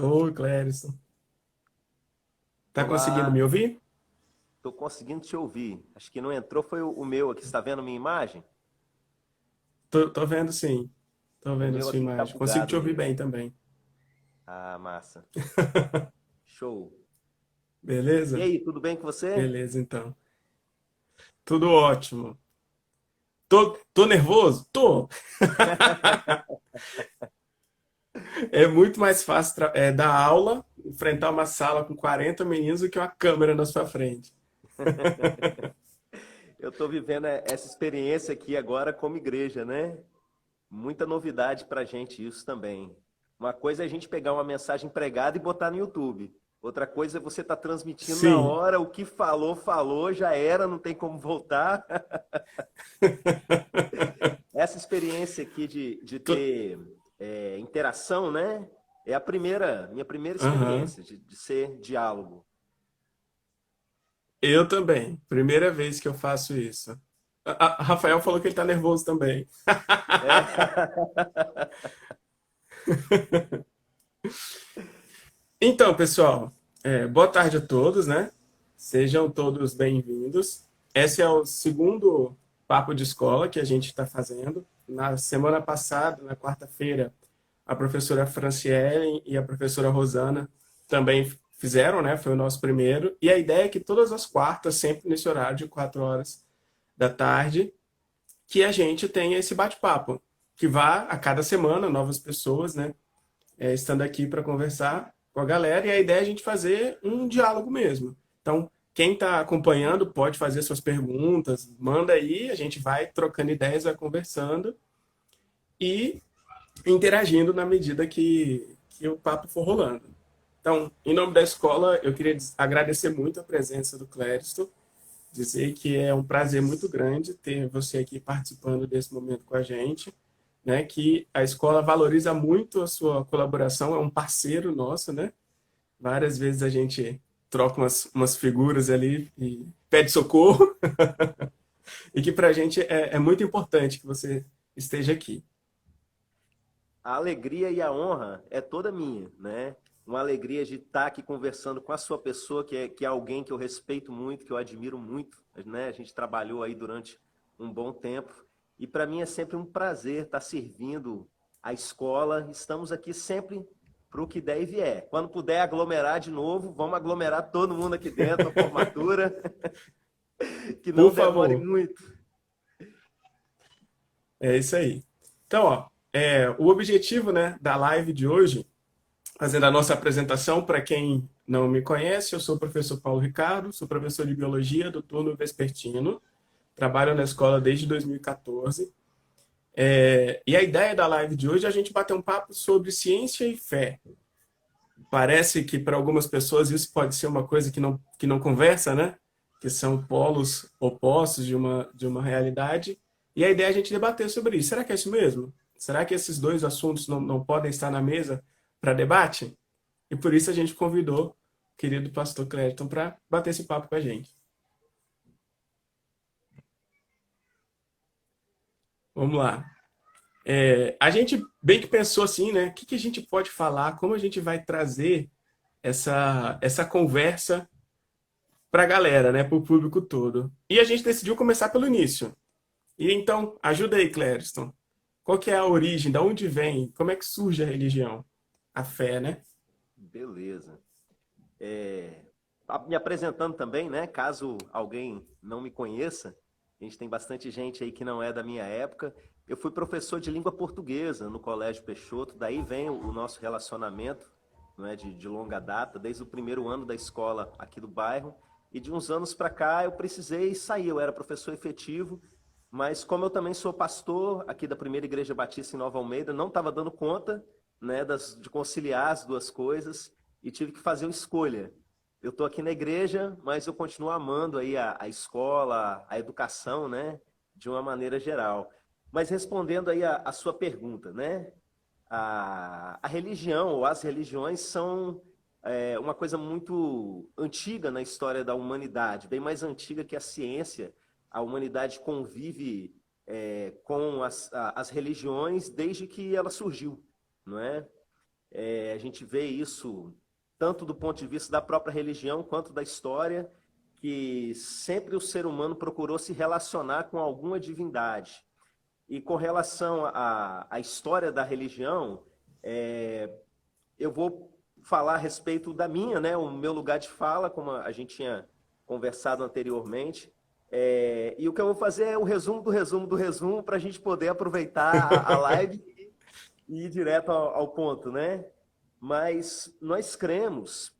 Oi, Clérison. Tá conseguindo Olá, me ouvir? estou conseguindo te ouvir. Acho que não entrou, foi o meu aqui. Você está vendo minha imagem? Tô vendo sim. Tô O vendo a meu sua aqui que tá imagem. Consigo te bugado ouvir mesmo. bem também. Ah, massa. Show. E Beleza? aí, tudo bem com você? Beleza, então. Tudo ótimo. Tô nervoso? Tô. É muito mais fácil dar aula, enfrentar uma sala com 40 meninos do que uma câmera na sua frente. Eu estou vivendo essa experiência aqui agora como igreja, né? Muita novidade para a gente isso também. Uma coisa é a gente pegar uma mensagem pregada e botar no YouTube. Outra coisa é você estar transmitindo na Sim. hora, o que falou, falou, já era, não tem como voltar. Essa experiência aqui de Tô- ter interação, né? É minha primeira Aham. experiência de ser diálogo. Eu também. Primeira vez que eu faço isso. Rafael falou que ele tá nervoso também. É. Então, pessoal, boa tarde a todos, né? Sejam todos bem-vindos. Esse é o segundo papo de escola que a gente está fazendo. Na semana passada, na quarta-feira, a professora Franciele e a professora Rosana também fizeram, né? Foi o nosso primeiro. E a ideia é que todas as quartas, sempre nesse horário de 4 horas da tarde, que a gente tenha esse bate-papo, que vá a cada semana novas pessoas, né? Estando aqui para conversar com a galera, e a ideia é a gente fazer um diálogo mesmo. Então, quem está acompanhando pode fazer suas perguntas, manda aí, a gente vai trocando ideias, vai conversando e interagindo na medida que o papo for rolando. Então, em nome da escola, eu queria agradecer muito a presença do Clériston, dizer que é um prazer muito grande ter você aqui participando desse momento com a gente, né? Que a escola valoriza muito a sua colaboração, é um parceiro nosso, né? Várias vezes a gente troca umas figuras ali e pede socorro, e que para a gente é muito importante que você esteja aqui. A alegria e a honra é toda minha, né? Uma alegria de estar aqui conversando com a sua pessoa, que é alguém que eu respeito muito, que eu admiro muito, né? A gente trabalhou aí durante um bom tempo. E para mim é sempre um prazer estar servindo a escola. Estamos aqui sempre para o que der e vier. Quando puder aglomerar de novo, vamos aglomerar todo mundo aqui dentro, a formatura, que Por não demore favor, muito. é isso aí. Então, ó, o objetivo, né, da live de hoje, fazendo a nossa apresentação para quem não me conhece, eu sou o professor Paulo Ricardo, sou professor de biologia do turno vespertino, trabalho na escola desde 2014. E a ideia da live de hoje é a gente bater um papo sobre ciência e fé. Parece que para algumas pessoas isso pode ser uma coisa que não conversa, né? Que são polos opostos de uma realidade. E a ideia é a gente debater sobre isso. Será que é isso mesmo? Será que esses dois assuntos não podem estar na mesa para debate? E por isso a gente convidou o querido pastor Clériton para bater esse papo com a gente. Vamos lá. A gente bem que pensou assim, né? O que a gente pode falar? Como a gente vai trazer essa conversa para a galera, né? Para o público todo. E a gente decidiu começar pelo início. E então, ajuda aí, Clériston. Qual que é a origem? Da onde vem? Como é que surge a religião? A fé, né? Beleza. É, me apresentando também, né? Caso alguém não me conheça, a gente tem bastante gente aí que não é da minha época. Eu fui professor de língua portuguesa no Colégio Peixoto, daí vem o nosso relacionamento, não é, de longa data, desde o primeiro ano da escola aqui do bairro. E de uns anos para cá eu precisei sair, eu era professor efetivo, mas como eu também sou pastor aqui da Primeira Igreja Batista em Nova Almeida, não estava dando conta, né, de conciliar as duas coisas e tive que fazer uma escolha. Eu estou aqui na igreja, mas eu continuo amando aí a escola, a educação, né, de uma maneira geral. Mas respondendo aí a sua pergunta, né, a religião ou as religiões são uma coisa muito antiga na história da humanidade, bem mais antiga que a ciência. A humanidade convive com as religiões desde que ela surgiu, não é? A gente vê isso tanto do ponto de vista da própria religião quanto da história, que sempre o ser humano procurou se relacionar com alguma divindade. E com relação à história da religião, eu vou falar a respeito da minha, né? O meu lugar de fala, como a gente tinha conversado anteriormente. E o que eu vou fazer é o resumo do resumo do resumo para a gente poder aproveitar a live e ir direto ao ponto, né? Mas nós cremos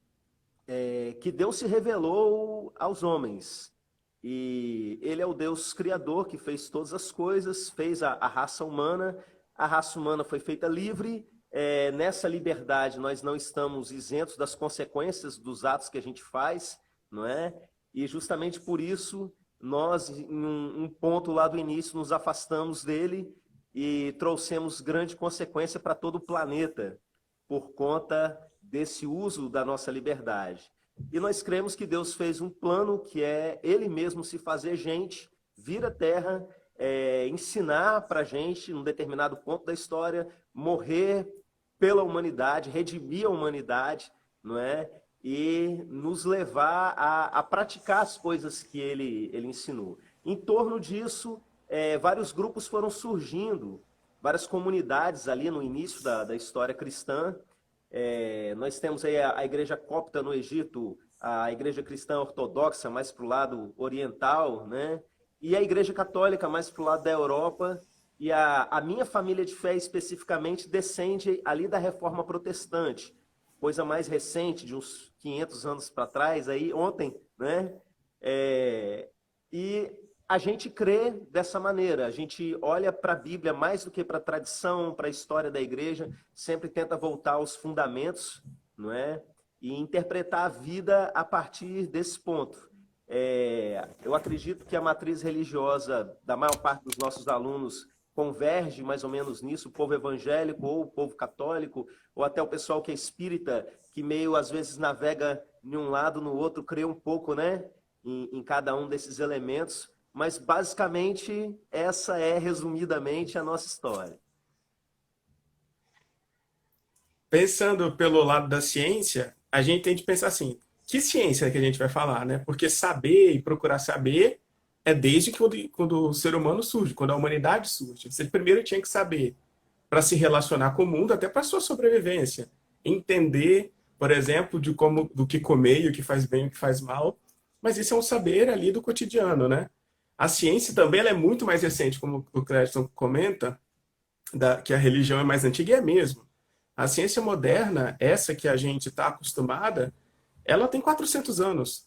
que Deus se revelou aos homens. E ele é o Deus criador que fez todas as coisas, fez a raça humana. A raça humana foi feita livre. Nessa liberdade, nós não estamos isentos das consequências dos atos que a gente faz, não é? E justamente por isso, nós, em um ponto lá do início, nos afastamos dele e trouxemos grande consequência para todo o planeta, por conta desse uso da nossa liberdade. E nós cremos que Deus fez um plano que é Ele mesmo se fazer gente, vir à Terra, ensinar para a gente, num determinado ponto da história, morrer pela humanidade, redimir a humanidade, não é? E nos levar a praticar as coisas que ele ensinou. Em torno disso, vários grupos foram surgindo, várias comunidades ali no início da história cristã. Nós temos aí a igreja copta no Egito, a igreja cristã ortodoxa mais para o lado oriental, né? E a igreja católica mais para o lado da Europa. E a minha família de fé especificamente descende ali da Reforma Protestante, coisa mais recente, de uns 500 anos para trás, aí ontem, né? E a gente crê dessa maneira, a gente olha para a Bíblia mais do que para a tradição, para a história da igreja, sempre tenta voltar aos fundamentos, não é? E interpretar a vida a partir desse ponto. Eu acredito que a matriz religiosa da maior parte dos nossos alunos converge mais ou menos nisso, o povo evangélico ou o povo católico, ou até o pessoal que é espírita, que meio às vezes navega de um lado no outro, crê um pouco, né, em cada um desses elementos, mas basicamente essa é, resumidamente, a nossa história. Pensando pelo lado da ciência, a gente tem de pensar assim, que ciência que a gente vai falar, né? Porque saber e procurar saber é desde quando o ser humano surge, quando a humanidade surge. Você primeiro tinha que saber para se relacionar com o mundo, até para sua sobrevivência. Entender, por exemplo, do que comer e o que faz bem e o que faz mal. Mas isso é um saber ali do cotidiano, né? A ciência também ela é muito mais recente, como o Clédson comenta, que a religião é mais antiga, e é mesmo. A ciência moderna, essa que a gente está acostumada, ela tem 400 anos.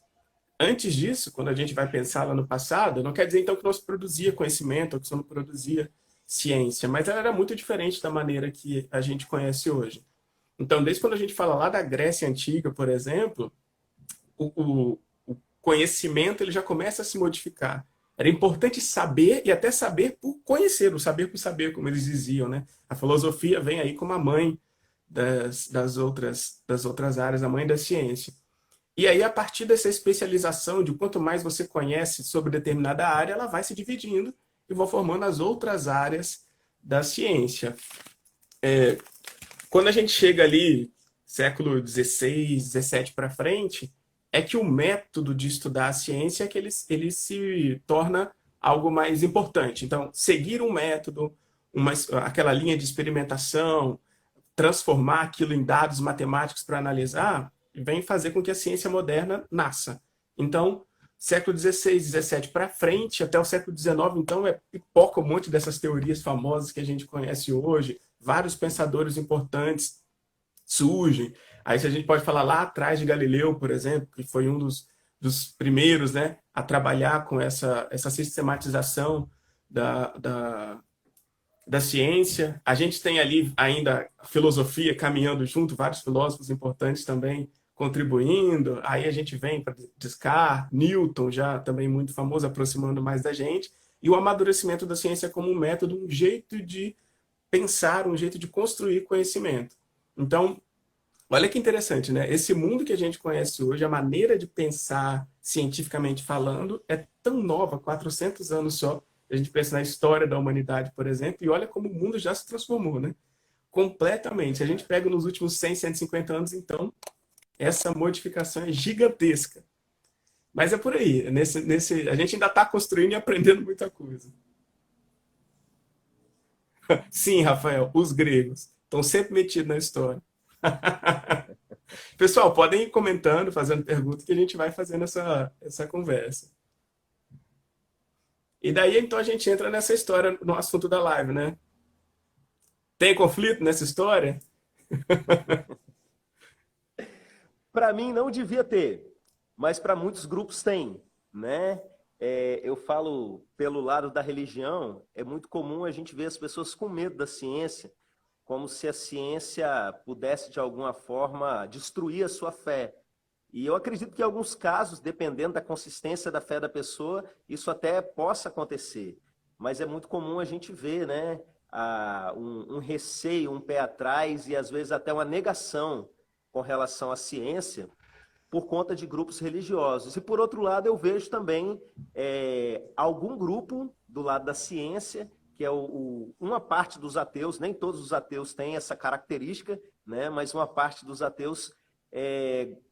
Antes disso, quando a gente vai pensar lá no passado, não quer dizer então que não se produzia conhecimento, ou que não produzia ciência, mas ela era muito diferente da maneira que a gente conhece hoje. Então, desde quando a gente fala lá da Grécia Antiga, por exemplo, o conhecimento ele já começa a se modificar. Era importante saber e até saber por conhecer, o saber por saber, como eles diziam, né? A filosofia vem aí como a mãe das outras áreas, a mãe da ciência. E aí, a partir dessa especialização, de quanto mais você conhece sobre determinada área, ela vai se dividindo e vão formando as outras áreas da ciência. Quando a gente chega ali, século XVI, XVII para frente, é que o método de estudar a ciência é que ele se torna algo mais importante. Então, seguir um método, aquela linha de experimentação, transformar aquilo em dados matemáticos para analisar, vem fazer com que a ciência moderna nasça. Então, século XVI, XVII para frente, até o século XIX, então, pipoca um monte dessas teorias famosas que a gente conhece hoje, vários pensadores importantes surgem. Aí se a gente pode falar lá atrás de Galileu, por exemplo, que foi um dos primeiros, né, a trabalhar com essa sistematização da ciência. A gente tem ali ainda a filosofia caminhando junto, vários filósofos importantes também contribuindo. Aí a gente vem para Descartes, Newton, já também muito famoso, aproximando mais da gente. E o amadurecimento da ciência como um método, um jeito de pensar, um jeito de construir conhecimento. Então, olha que interessante, né? Esse mundo que a gente conhece hoje, a maneira de pensar cientificamente falando, é tão nova, 400 anos só. A gente pensa na história da humanidade, por exemplo, e olha como o mundo já se transformou, né? completamente. Se a gente pega nos últimos 100, 150 anos, então, essa modificação é gigantesca. Mas é por aí. A gente ainda está construindo e aprendendo muita coisa. Sim, Rafael, os gregos estão sempre metidos na história. Pessoal, podem ir comentando, fazendo perguntas, que a gente vai fazendo essa conversa. E daí, então, a gente entra nessa história, no assunto da live, né? Tem conflito nessa história? Para mim não devia ter, mas para muitos grupos tem, né? Eu falo pelo lado da religião, é muito comum a gente ver as pessoas com medo da ciência, como se a ciência pudesse de alguma forma destruir a sua fé. E eu acredito que em alguns casos, dependendo da consistência da fé da pessoa, isso até possa acontecer. Mas é muito comum a gente ver, né, um receio, um pé atrás e às vezes até uma negação com relação à ciência por conta de grupos religiosos. E por outro lado, eu vejo também algum grupo do lado da ciência, que é uma parte dos ateus, nem todos os ateus têm essa característica, né, mas uma parte dos ateus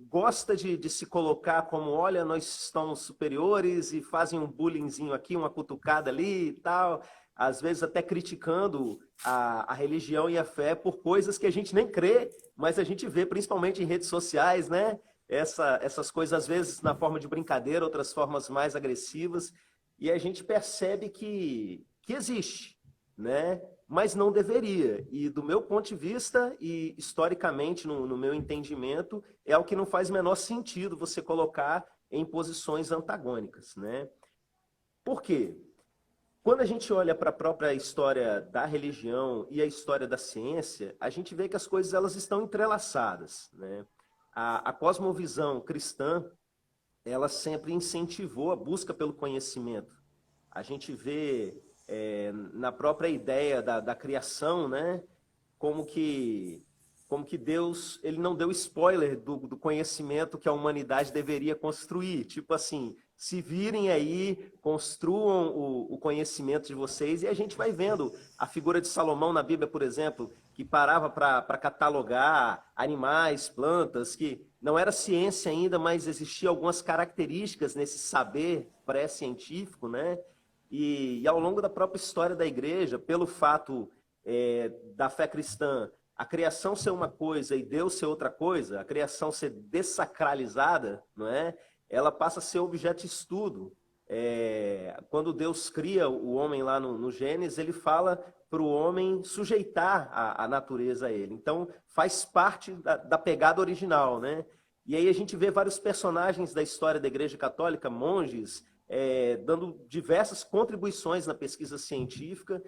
gosta de se colocar como, olha, nós estamos superiores, e fazem um bullyingzinho aqui, uma cutucada ali e tal, às vezes até criticando a religião e a fé por coisas que a gente nem crê, mas a gente vê principalmente em redes sociais, né? Essas coisas, às vezes, na forma de brincadeira, outras formas mais agressivas, e a gente percebe que existe, né? Mas não deveria. E do meu ponto de vista, e historicamente, no meu entendimento, é o que não faz o menor sentido você colocar em posições antagônicas, né? Por quê? Quando a gente olha para a própria história da religião e a história da ciência, a gente vê que as coisas elas estão entrelaçadas, né? A cosmovisão cristã, ela sempre incentivou a busca pelo conhecimento. A gente vê na própria ideia da criação, né? Como que Deus ele não deu spoiler do conhecimento que a humanidade deveria construir. Tipo assim, se virem aí, construam o conhecimento de vocês, e a gente vai vendo a figura de Salomão na Bíblia, por exemplo, que parava para catalogar animais, plantas, que não era ciência ainda, mas existiam algumas características nesse saber pré-científico, né? E ao longo da própria história da igreja, pelo fato da fé cristã, a criação ser uma coisa e Deus ser outra coisa, a criação ser dessacralizada, não é? Ela passa a ser objeto de estudo. Quando Deus cria o homem lá no Gênesis, ele fala para o homem sujeitar a natureza a ele. Então, faz parte da pegada original, né? E aí a gente vê vários personagens da história da Igreja Católica, monges, dando diversas contribuições na pesquisa científica,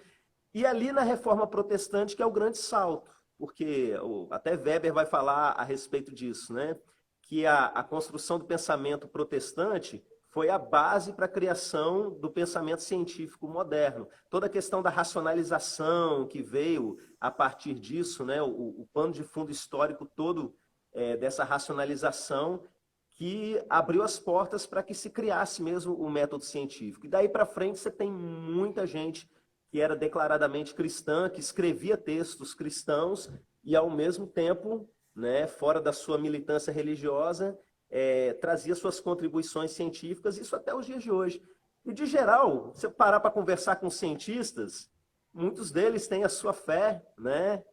e ali na Reforma Protestante que é o grande salto, porque até Weber vai falar a respeito disso, né? Que a construção do pensamento protestante foi a base para a criação do pensamento científico moderno. Toda a questão da racionalização que veio a partir disso, né? O pano de fundo histórico todo dessa racionalização que abriu as portas para que se criasse mesmo o método científico. E daí para frente você tem muita gente que era declaradamente cristã, que escrevia textos cristãos e, ao mesmo tempo, né, fora da sua militância religiosa, trazia suas contribuições científicas, isso até os dias de hoje. E, de geral, se você parar para conversar com cientistas, muitos deles têm a sua fé, né?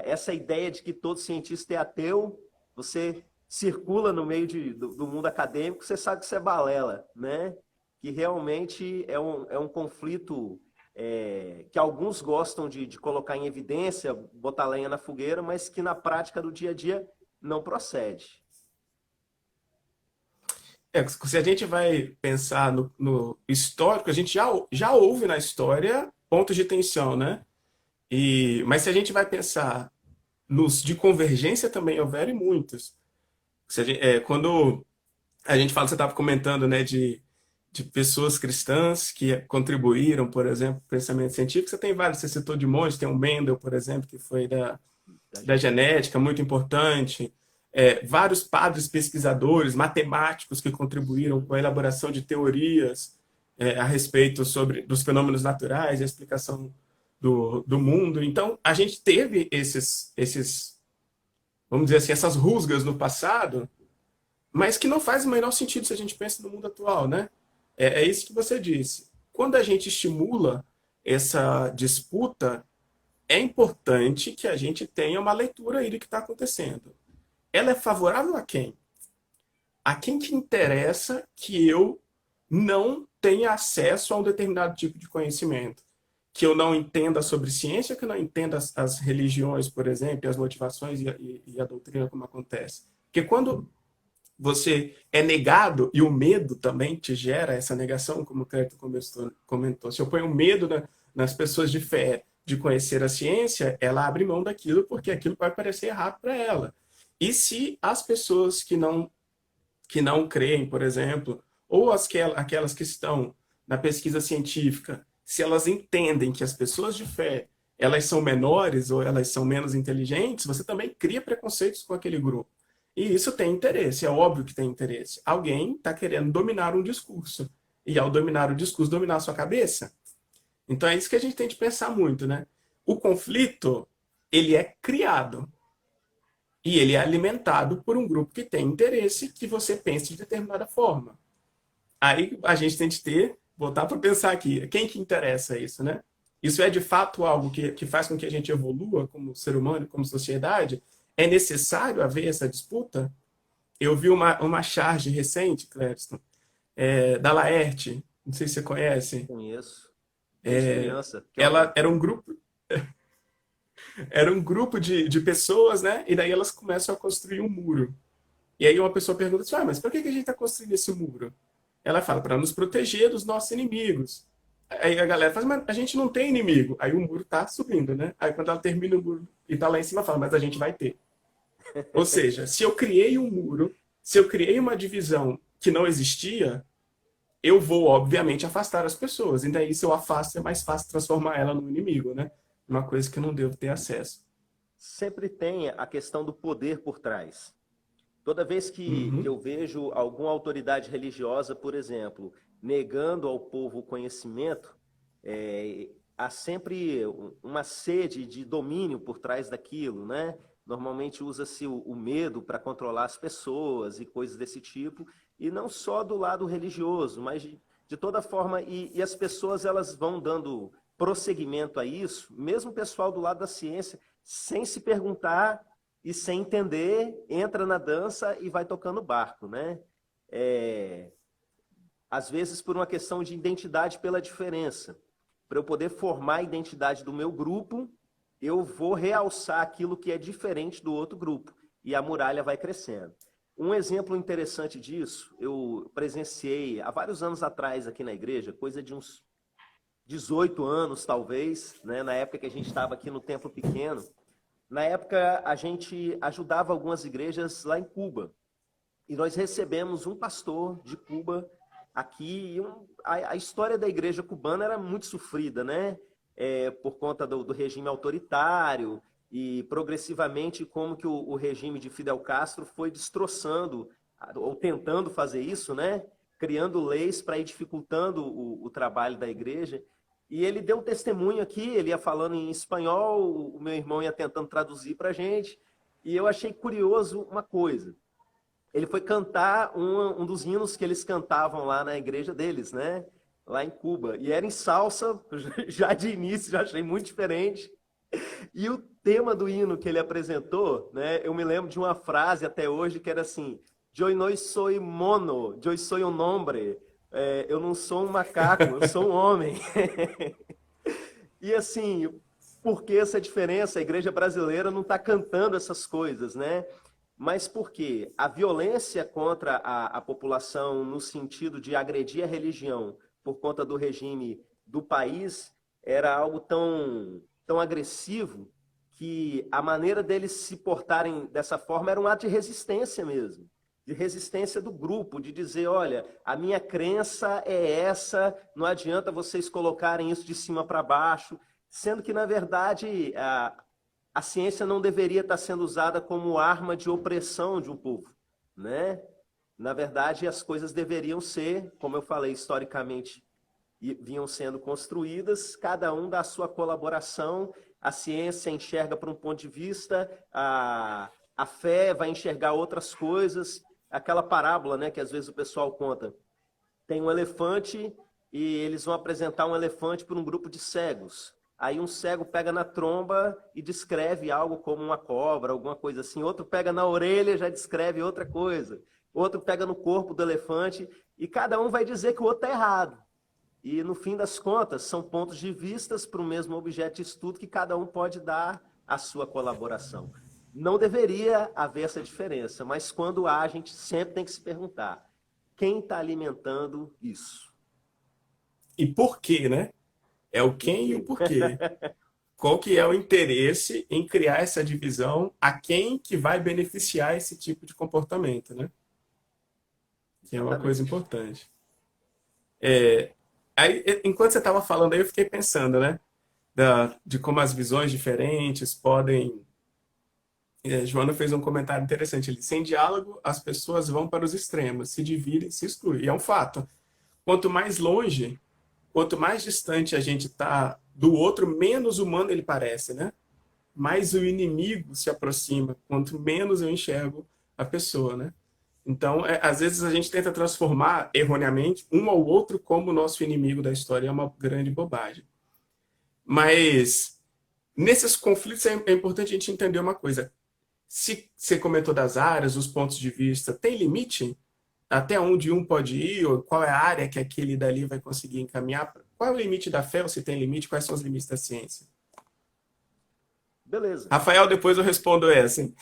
Essa ideia de que todo cientista é ateu, você circula no meio do mundo acadêmico, você sabe que isso é balela, né? Que realmente é um conflito que alguns gostam de colocar em evidência, botar lenha na fogueira, mas que na prática do dia a dia não procede. Se a gente vai pensar no histórico, a gente já houve na história pontos de tensão, né? Mas se a gente vai pensar nos de convergência também houveram muitos. Quando a gente fala, você estava comentando, né, de pessoas cristãs que contribuíram, por exemplo, para o pensamento científico, você tem vários, você citou de monte, tem o Mendel, por exemplo, que foi da genética, muito importante. Vários padres pesquisadores, matemáticos que contribuíram com a elaboração de teorias a respeito dos fenômenos naturais, a explicação do mundo. Então, a gente teve vamos dizer assim, essas rusgas no passado, mas que não faz o menor sentido se a gente pensa no mundo atual, né? É isso que você disse. Quando a gente estimula essa disputa, é importante que a gente tenha uma leitura aí do que está acontecendo. Ela é favorável a quem? A quem que interessa que eu não tenha acesso a um determinado tipo de conhecimento? Que eu não entenda sobre ciência, que eu não entenda as religiões, por exemplo, as motivações e a doutrina como acontece. Porque quando você é negado, e o medo também te gera essa negação, como o Cleiton comentou. Se eu ponho medo nas pessoas de fé de conhecer a ciência, ela abre mão daquilo porque aquilo vai parecer errado para ela. E se as pessoas que não creem, por exemplo, ou aquelas que estão na pesquisa científica, se elas entendem que as pessoas de fé elas são menores ou elas são menos inteligentes, você também cria preconceitos com aquele grupo. E isso tem interesse, é óbvio que tem interesse. Alguém está querendo dominar um discurso. E ao dominar o discurso, dominar a sua cabeça. Então é isso que a gente tem de pensar muito, né? O conflito, ele é criado. E ele é alimentado por um grupo que tem interesse que você pense de determinada forma. Aí a gente tem de voltar para pensar aqui, quem que interessa isso, né? Isso é de fato algo que faz com que a gente evolua como ser humano, como sociedade? É necessário haver essa disputa? Eu vi uma charge recente, Clériston, da Laerte, não sei se você conhece. Conheço. Desde criança. Que Ela ótimo. era um grupo de pessoas, né? E daí elas começam a construir um muro. E aí uma pessoa pergunta assim, mas por que a gente está construindo esse muro? Ela fala, para nos proteger dos nossos inimigos. Aí a galera fala, mas a gente não tem inimigo. Aí o muro tá subindo, né? Aí quando ela termina o muro e tá lá em cima, fala, mas a gente vai ter. Ou seja, se eu criei um muro, se eu criei uma divisão que não existia, eu vou, obviamente, afastar as pessoas. E daí, se eu afasto, é mais fácil transformar ela num inimigo, né? Uma coisa que eu não devo ter acesso. Sempre tem a questão do poder por trás. Toda vez que Uhum, eu vejo alguma autoridade religiosa, por exemplo, negando ao povo o conhecimento, há sempre uma sede de domínio por trás daquilo, né? Normalmente usa-se o medo para controlar as pessoas e coisas desse tipo, e não só do lado religioso, mas de toda forma, e as pessoas elas vão dando prosseguimento a isso, mesmo o pessoal do lado da ciência, sem se perguntar e sem entender, entra na dança e vai tocando o barco, né? Às vezes por uma questão de identidade pela diferença. Para eu poder formar a identidade do meu grupo, eu vou realçar aquilo que é diferente do outro grupo. E a muralha vai crescendo. Um exemplo interessante disso, eu presenciei há vários anos atrás aqui na igreja, coisa de uns 18 anos talvez, né? Na época que a gente estava aqui no Templo Pequeno. Na época, a gente ajudava algumas igrejas lá em Cuba. E nós recebemos um pastor de Cuba aqui. A história da igreja cubana era muito sofrida, né? Por conta do regime autoritário e progressivamente como que o regime de Fidel Castro foi destroçando, ou tentando fazer isso, né? Criando leis para ir dificultando o trabalho da igreja. E ele deu um testemunho aqui, ele ia falando em espanhol, o meu irmão ia tentando traduzir para a gente, e eu achei curioso uma coisa. Ele foi cantar um dos hinos que eles cantavam lá na igreja deles, né? Lá em Cuba. E era em salsa, já de início, já achei muito diferente. E o tema do hino que ele apresentou, né? Eu me lembro de uma frase até hoje que era assim: "Eu não sou mono, eu sou um hombre." Eu não sou um macaco, eu sou um homem. E assim, por que essa diferença? A igreja brasileira não está cantando essas coisas, né? Mas por quê? A violência contra a população no sentido de agredir a religião por conta do regime do país era algo tão agressivo que a maneira deles se portarem dessa forma era um ato de resistência mesmo. De resistência do grupo, de dizer, olha, a minha crença é essa, não adianta vocês colocarem isso de cima para baixo, sendo que, na verdade, a ciência não deveria estar sendo usada como arma de opressão de um povo, né? Na verdade, as coisas deveriam ser, como eu falei historicamente vinham sendo construídas, cada um dá a sua colaboração, a ciência enxerga por um ponto de vista, a fé vai enxergar outras coisas, aquela parábola, né, que às vezes o pessoal conta, tem um elefante e eles vão apresentar um elefante para um grupo de cegos. Aí um cego pega na tromba e descreve algo como uma cobra, alguma coisa assim. Outro pega na orelha e já descreve outra coisa. Outro pega no corpo do elefante e cada um vai dizer que o outro está errado. E no fim das contas, são pontos de vistas para o mesmo objeto de estudo que cada um pode dar a sua colaboração. Não deveria haver essa diferença, mas quando há, a gente sempre tem que se perguntar, quem está alimentando isso? E por quê, né? É o quem e o porquê. Qual que é o interesse em criar essa divisão, a quem que vai beneficiar esse tipo de comportamento, né? Que é uma coisa Exatamente. importante. Aí, enquanto você estava falando aí, eu fiquei pensando, né? De como as visões diferentes podem. Joana fez um comentário interessante ali. Sem diálogo, as pessoas vão para os extremos, se dividem, se excluem. E é um fato. Quanto mais longe, quanto mais distante a gente está do outro, menos humano ele parece, né? Mais o inimigo se aproxima, quanto menos eu enxergo a pessoa, né? Então, às vezes a gente tenta transformar erroneamente um ao outro como nosso inimigo da história, é uma grande bobagem. Mas nesses conflitos é importante a gente entender uma coisa. Se você comentou das áreas, os pontos de vista, tem limite? Até onde um pode ir? Ou qual é a área que aquele dali vai conseguir encaminhar? Qual é o limite da fé? Ou se tem limite? Quais são os limites da ciência? Beleza. Rafael, depois eu respondo essa. Hein?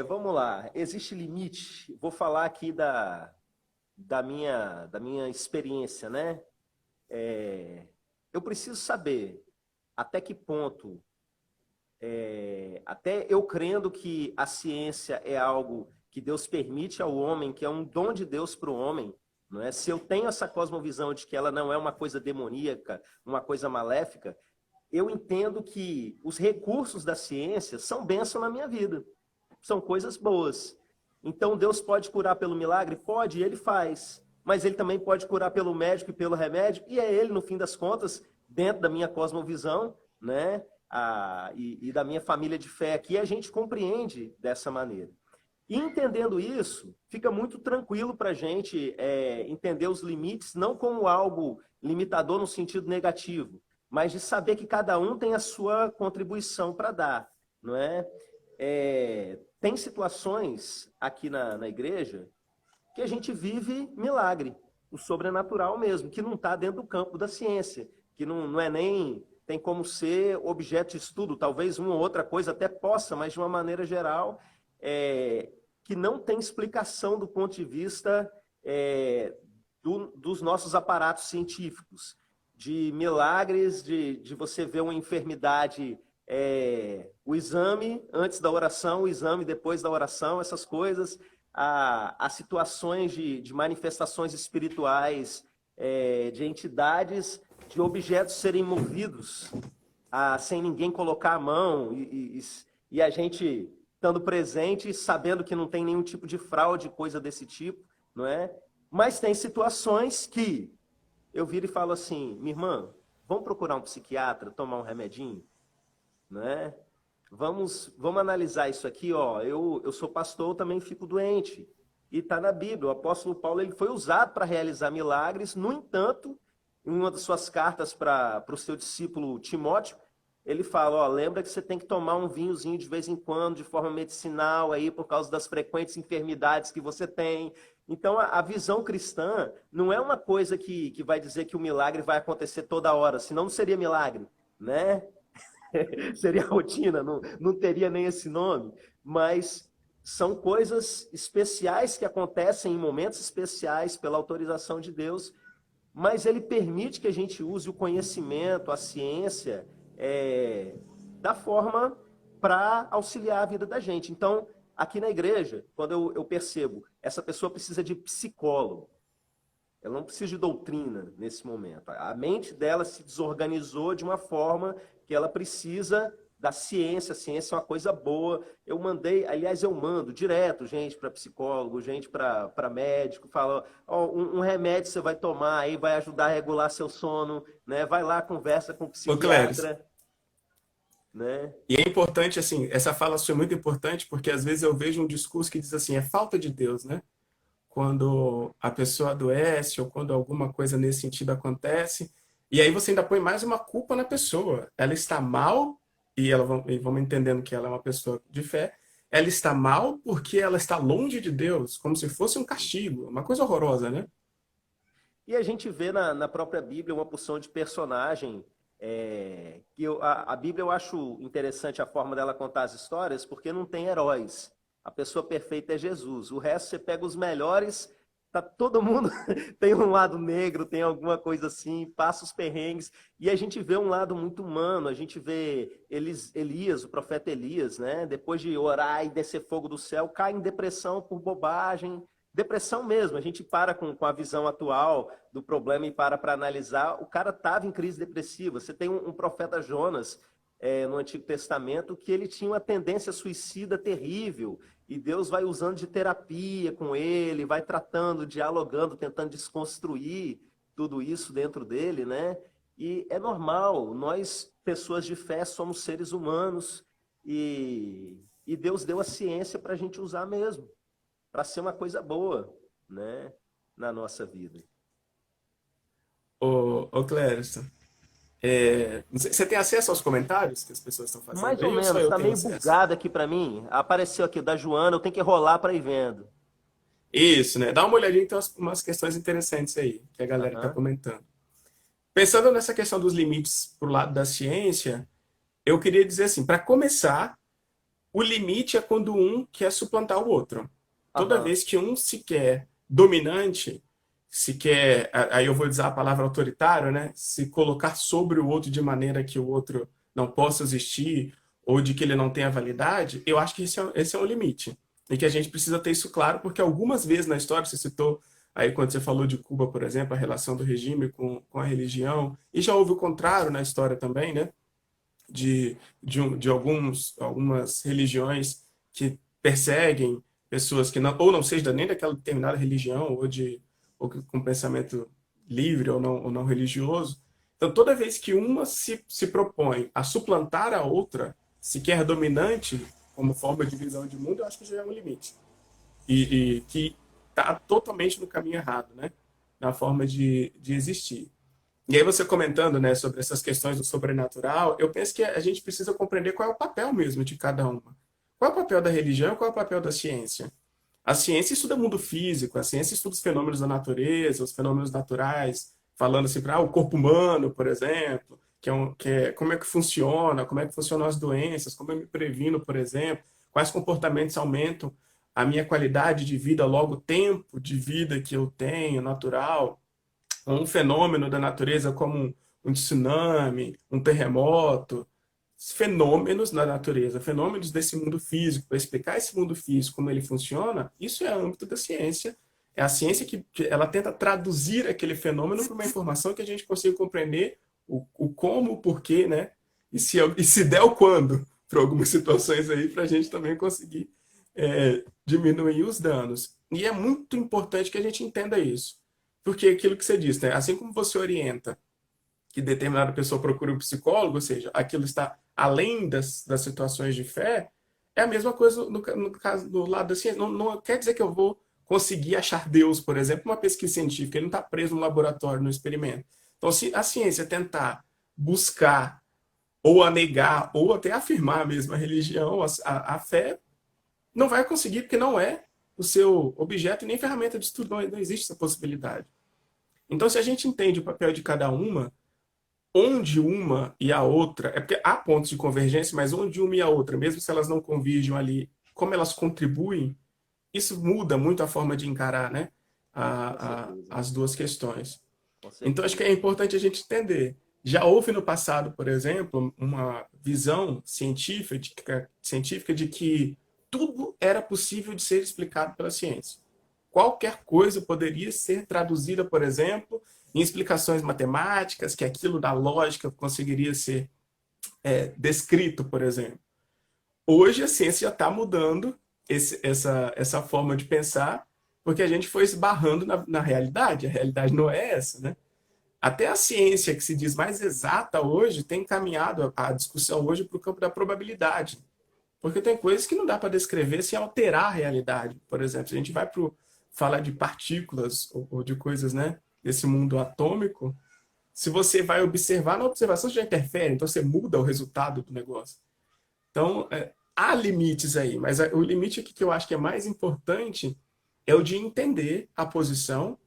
Vamos lá. Existe limite? Vou falar aqui da minha experiência, né? Eu preciso saber até que ponto, até eu crendo que a ciência é algo que Deus permite ao homem, que é um dom de Deus para o homem, não é? Se eu tenho essa cosmovisão de que ela não é uma coisa demoníaca, uma coisa maléfica, eu entendo que os recursos da ciência são bênção na minha vida. São coisas boas. Então, Deus pode curar pelo milagre? Pode, e Ele faz. Mas Ele também pode curar pelo médico e pelo remédio, e é Ele, no fim das contas, dentro da minha cosmovisão, né? E da minha família de fé aqui, a gente compreende dessa maneira. E entendendo isso, fica muito tranquilo para a gente entender os limites, não como algo limitador no sentido negativo, mas de saber que cada um tem a sua contribuição para dar, não é? Tem situações aqui na igreja que a gente vive milagre, o sobrenatural mesmo, que não está dentro do campo da ciência, que não é nem tem como ser objeto de estudo, talvez uma ou outra coisa até possa, mas de uma maneira geral, que não tem explicação do ponto de vista dos nossos aparatos científicos, de milagres, de você ver uma enfermidade, o exame antes da oração, o exame depois da oração, essas coisas, a situações de manifestações espirituais, de entidades, de objetos serem movidos sem ninguém colocar a mão e a gente estando presente, sabendo que não tem nenhum tipo de fraude, coisa desse tipo, não é? Mas tem situações que eu viro e falo assim, minha irmã, vamos procurar um psiquiatra, tomar um remedinho, né? Vamos analisar isso aqui, ó. Eu sou pastor, eu também fico doente. E está na Bíblia. O apóstolo Paulo ele foi usado para realizar milagres. No entanto, em uma das suas cartas para o seu discípulo Timóteo, ele fala, ó, lembra que você tem que tomar um vinhozinho de vez em quando, de forma medicinal, aí, por causa das frequentes enfermidades que você tem. Então, a visão cristã não é uma coisa que vai dizer que o milagre vai acontecer toda hora, senão não seria milagre, né? Seria rotina, não teria nem esse nome, mas são coisas especiais que acontecem em momentos especiais pela autorização de Deus, mas ele permite que a gente use o conhecimento, a ciência, da forma para auxiliar a vida da gente. Então, aqui na igreja, quando eu percebo, essa pessoa precisa de psicólogo, ela não precisa de doutrina nesse momento. A mente dela se desorganizou de uma forma que ela precisa da ciência. A ciência é uma coisa boa. Eu mandei, aliás, eu mando direto gente para psicólogo, gente para médico, fala, ó, um remédio você vai tomar aí, vai ajudar a regular seu sono, né? Vai lá, conversa com o Ô, Cléris, psiquiatra, né? e é importante, assim, essa fala sua é muito importante, porque às vezes eu vejo um discurso que diz assim, é falta de Deus, né? Quando a pessoa adoece ou quando alguma coisa nesse sentido acontece, e aí você ainda põe mais uma culpa na pessoa. Ela está mal, e vamos entendendo que ela é uma pessoa de fé, ela está mal porque ela está longe de Deus, como se fosse um castigo, uma coisa horrorosa, né? E a gente vê na própria Bíblia uma porção de personagem a Bíblia eu acho interessante a forma dela contar as histórias, porque não tem heróis. A pessoa perfeita é Jesus. O resto você pega os melhores, tá todo mundo tem um lado negro, tem alguma coisa assim, passa os perrengues, e a gente vê um lado muito humano. A gente vê Elias, o profeta Elias, né? Depois de orar e descer fogo do céu, cai em depressão por bobagem. Depressão mesmo, a gente para com a visão atual do problema e para analisar, o cara estava em crise depressiva. Você tem um profeta Jonas no Antigo Testamento que ele tinha uma tendência suicida terrível, e Deus vai usando de terapia com ele, vai tratando, dialogando, tentando desconstruir tudo isso dentro dele, né? E é normal, nós, pessoas de fé, somos seres humanos, e Deus deu a ciência para a gente usar mesmo para ser uma coisa boa, né, na nossa vida. Ô Clérison, você tem acesso aos comentários que as pessoas estão fazendo Mais ou aí ou só menos, eu tá tenho meio acesso? bugado aqui para mim. Apareceu aqui o da Joana, eu tenho que rolar para ir vendo. Isso, né? Dá uma olhadinha, tem umas questões interessantes aí que a galera está Aham, comentando. Pensando nessa questão dos limites para o lado da ciência, eu queria dizer assim, para começar, o limite é quando um quer suplantar o outro. Toda aham. vez que um se quer dominante, se quer, aí eu vou usar a palavra autoritário, né? Se colocar sobre o outro de maneira que o outro não possa existir ou de que ele não tenha validade, eu acho que esse é um limite. E que a gente precisa ter isso claro, porque algumas vezes na história, você citou aí quando você falou de Cuba, por exemplo, a relação do regime com a religião, e já houve o contrário na história também, né? De algumas religiões que perseguem pessoas que não, ou não seja nem daquela determinada religião, ou com pensamento livre ou não religioso. Então, toda vez que uma se propõe a suplantar a outra, se quer dominante como forma de visão de mundo, eu acho que já é um limite. E que está totalmente no caminho errado, né? Na forma de existir. E aí você comentando, né, sobre essas questões do sobrenatural, eu penso que a gente precisa compreender qual é o papel mesmo de cada uma. Qual é o papel da religião e qual é o papel da ciência? A ciência estuda o mundo físico, a ciência estuda os fenômenos da natureza, os fenômenos naturais, falando assim, o corpo humano, por exemplo, como é que funciona, como é que funcionam as doenças, como eu me previno, por exemplo, quais comportamentos aumentam a minha qualidade de vida, logo o tempo de vida que eu tenho, natural, um fenômeno da natureza como um tsunami, um terremoto, fenômenos da natureza, fenômenos desse mundo físico, para explicar esse mundo físico, como ele funciona, isso é âmbito da ciência. É a ciência que ela tenta traduzir aquele fenômeno para uma informação que a gente consiga compreender o como, o porquê, né? E se der o quando, para algumas situações aí, para a gente também conseguir diminuir os danos. E é muito importante que a gente entenda isso. Porque aquilo que você disse, né? Assim como você orienta que determinada pessoa procure um psicólogo, ou seja, aquilo está além das situações de fé, é a mesma coisa no caso do lado da ciência. Não quer dizer que eu vou conseguir achar Deus, por exemplo, uma pesquisa científica, ele não está preso no laboratório, no experimento. Então, se a ciência tentar buscar ou a negar, ou até afirmar mesmo a religião, a fé, não vai conseguir, porque não é o seu objeto e nem ferramenta de estudo, não existe essa possibilidade. Então, se a gente entende o papel de cada uma, onde uma e a outra, é porque há pontos de convergência, mas onde uma e a outra, mesmo se elas não convirgem ali, como elas contribuem, isso muda muito a forma de encarar, né, Com certeza, as duas questões. com Então, acho que certeza. é importante a gente entender. Já houve no passado, por exemplo, uma visão científica de que tudo era possível de ser explicado pela ciência. Qualquer coisa poderia ser traduzida, por exemplo, em explicações matemáticas, que aquilo da lógica conseguiria ser descrito, por exemplo. Hoje a ciência já está mudando essa forma de pensar, porque a gente foi esbarrando na realidade. A realidade não é essa, né? Até a ciência que se diz mais exata hoje tem encaminhado a discussão hoje para o campo da probabilidade. Porque tem coisas que não dá para descrever sem alterar a realidade. Por exemplo, se a gente vai para falar de partículas ou de coisas, né, desse mundo atômico, se você vai observar, na observação você já interfere, então você muda o resultado do negócio. Então, há limites aí, mas o limite aqui que eu acho que é mais importante é o de entender a posição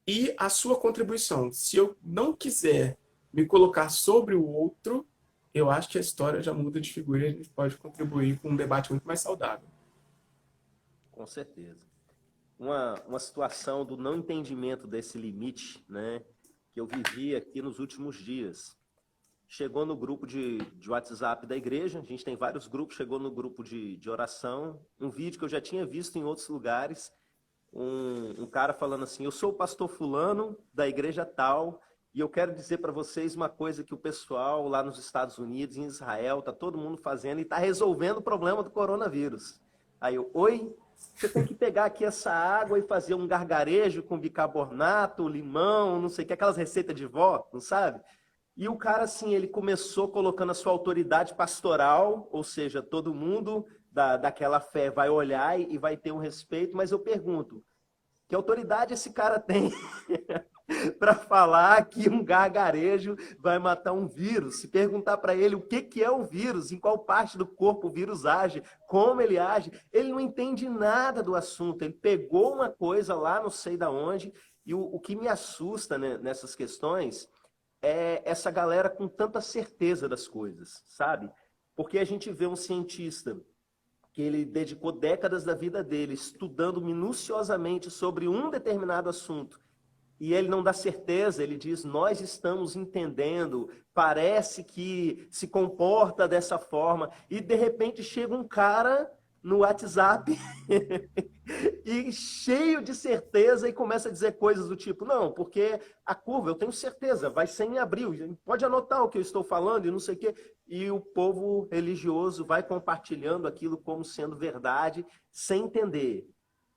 e a sua contribuição. Se eu não quiser me colocar sobre o outro, eu acho que a história já muda de figura e a gente pode contribuir com um debate muito mais saudável. Com certeza. Uma situação do não entendimento desse limite, né, que eu vivi aqui nos últimos dias. Chegou no grupo de WhatsApp da igreja, a gente tem vários grupos, chegou no grupo de oração, um vídeo que eu já tinha visto em outros lugares, um cara falando assim, eu sou o pastor fulano da igreja tal, e eu quero dizer para vocês uma coisa que o pessoal lá nos Estados Unidos, em Israel, está todo mundo fazendo e está resolvendo o problema do coronavírus. Aí eu, oi? Você tem que pegar aqui essa água e fazer um gargarejo com bicarbonato, limão, não sei o que, aquelas receitas de vó, não sabe? E o cara, assim, ele começou colocando a sua autoridade pastoral, ou seja, todo mundo daquela fé vai olhar e vai ter um respeito, mas eu pergunto, que autoridade esse cara tem para falar que um gargarejo vai matar um vírus? Se perguntar para ele o que é o vírus, em qual parte do corpo o vírus age, como ele age, ele não entende nada do assunto. Ele pegou uma coisa lá, não sei da onde, e o que me assusta, né, nessas questões é essa galera com tanta certeza das coisas, sabe? Porque a gente vê um cientista que ele dedicou décadas da vida dele estudando minuciosamente sobre um determinado assunto, e ele não dá certeza, ele diz, nós estamos entendendo, parece que se comporta dessa forma, e de repente chega um cara no WhatsApp e cheio de certeza e começa a dizer coisas do tipo, não, porque a curva, eu tenho certeza, vai ser em abril, pode anotar o que eu estou falando e não sei o quê. E o povo religioso vai compartilhando aquilo como sendo verdade, sem entender.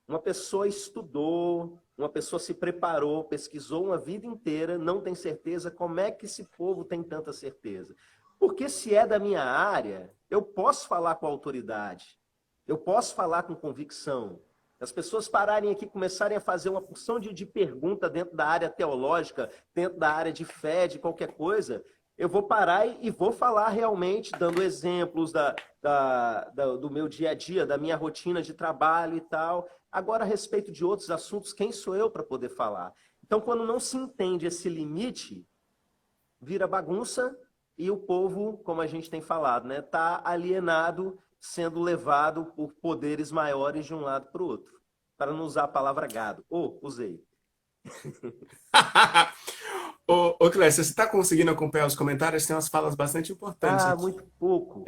Uma pessoa estudou, uma pessoa se preparou, pesquisou uma vida inteira, não tem certeza, como é que esse povo tem tanta certeza? Porque se é da minha área, eu posso falar com autoridade, eu posso falar com convicção. As pessoas pararem aqui, começarem a fazer uma porção de pergunta dentro da área teológica, dentro da área de fé, de qualquer coisa, eu vou parar e vou falar realmente, dando exemplos do meu dia a dia, da minha rotina de trabalho e tal. Agora, a respeito de outros assuntos, quem sou eu para poder falar? Então, quando não se entende esse limite, vira bagunça e o povo, como a gente tem falado, né, está alienado, sendo levado por poderes maiores de um lado para o outro. Para não usar a palavra gado. Usei. Ô Clécio, você está conseguindo acompanhar os comentários? Tem umas falas bastante importantes Ah, aqui. muito pouco.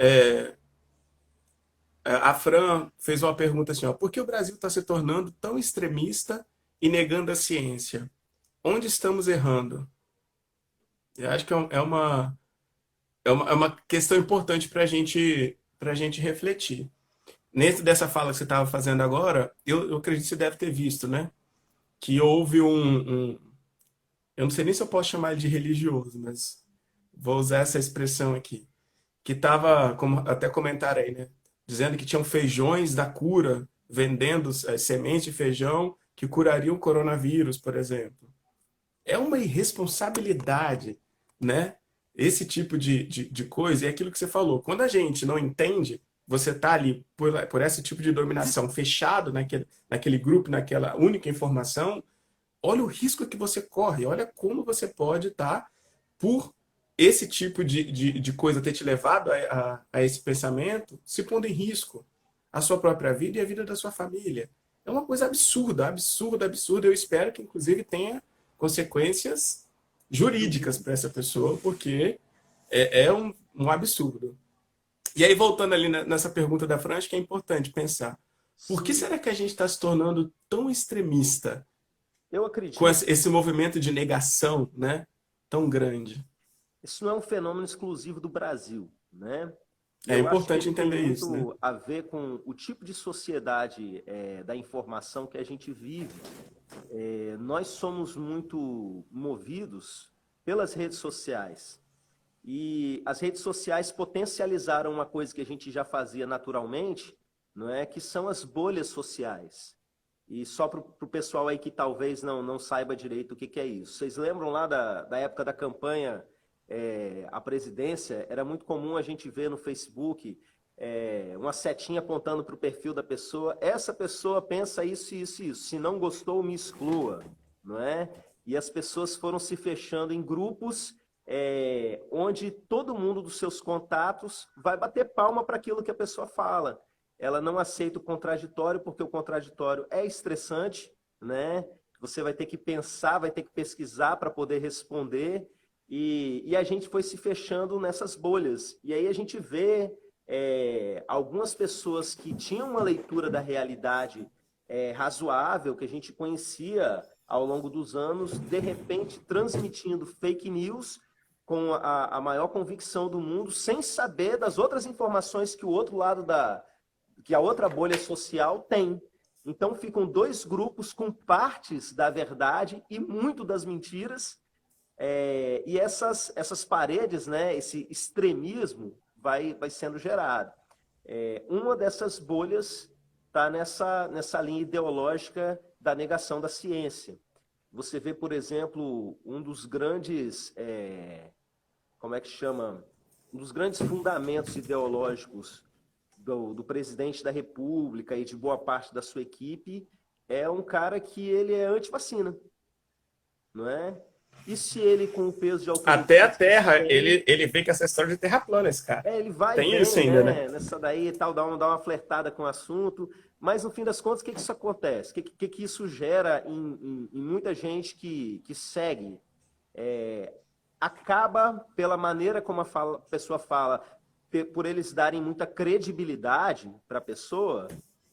A Fran fez uma pergunta assim, ó, por que o Brasil está se tornando tão extremista e negando a ciência? Onde estamos errando? Eu acho que é uma questão importante para a gente refletir. Dentro dessa fala que você estava fazendo agora, eu acredito que você deve ter visto, né? Que houve eu não sei nem se eu posso chamar ele de religioso, mas vou usar essa expressão aqui, que estava, como até comentaram aí, né? Dizendo que tinham feijões da cura, vendendo sementes de feijão que curariam o coronavírus, por exemplo. É uma irresponsabilidade, né? Esse tipo de coisa, é aquilo que você falou. Quando a gente não entende, você está ali por esse tipo de dominação, fechado naquele grupo, naquela única informação, olha o risco que você corre, olha como você pode estar, por esse tipo de coisa ter te levado a esse pensamento, se pondo em risco a sua própria vida e a vida da sua família. É uma coisa absurda, absurda, absurda. Eu espero que, inclusive, tenha consequências jurídicas para essa pessoa, porque é um absurdo. E aí, voltando ali nessa pergunta da Fran, acho que é importante pensar. Por que Sim, será que a gente está se tornando tão extremista eu com acredito. esse movimento de negação, né, tão grande? isso não é um fenômeno exclusivo do Brasil, né? E É eu acho que importante ele tem entender isso, né? muito a ver com o tipo de sociedade da informação que a gente vive. Nós somos muito movidos pelas redes sociais. E as redes sociais potencializaram uma coisa que a gente já fazia naturalmente, não é? Que são as bolhas sociais. E só para o pessoal aí que talvez não saiba direito o que, que é isso. Vocês lembram lá da época da campanha à presidência? Era muito comum a gente ver no Facebook uma setinha apontando para o perfil da pessoa. Essa pessoa pensa isso, isso, isso. Se não gostou, me exclua, não é? E as pessoas foram se fechando em grupos onde todo mundo dos seus contatos vai bater palma para aquilo que a pessoa fala. Ela não aceita o contraditório, porque o contraditório é estressante, né? Você vai ter que pensar, vai ter que pesquisar para poder responder, e a gente foi se fechando nessas bolhas. E aí a gente vê algumas pessoas que tinham uma leitura da realidade razoável, que a gente conhecia ao longo dos anos, de repente transmitindo fake news com a maior convicção do mundo, sem saber das outras informações que o outro lado que a outra bolha social tem. Então ficam dois grupos com partes da verdade e muito das mentiras, e essas paredes, né, esse extremismo vai sendo gerado. Uma dessas bolhas está nessa linha ideológica da negação da ciência. Você vê, por exemplo, um dos grandes, como é que chama? Um dos grandes fundamentos ideológicos do presidente da República e de boa parte da sua equipe é um cara que ele é anti-vacina, não é? E se ele, com o peso de Até a autoridade que Terra, tem, ele vê que essa história de terra plana, esse cara. ele vai e Tem isso vem, ainda, né? né? Nessa daí e tal, dá uma flertada com o assunto, mas no fim das contas, o que isso acontece? O que isso gera em muita gente que segue? Acaba, pela maneira como a pessoa fala, por eles darem muita credibilidade para a pessoa,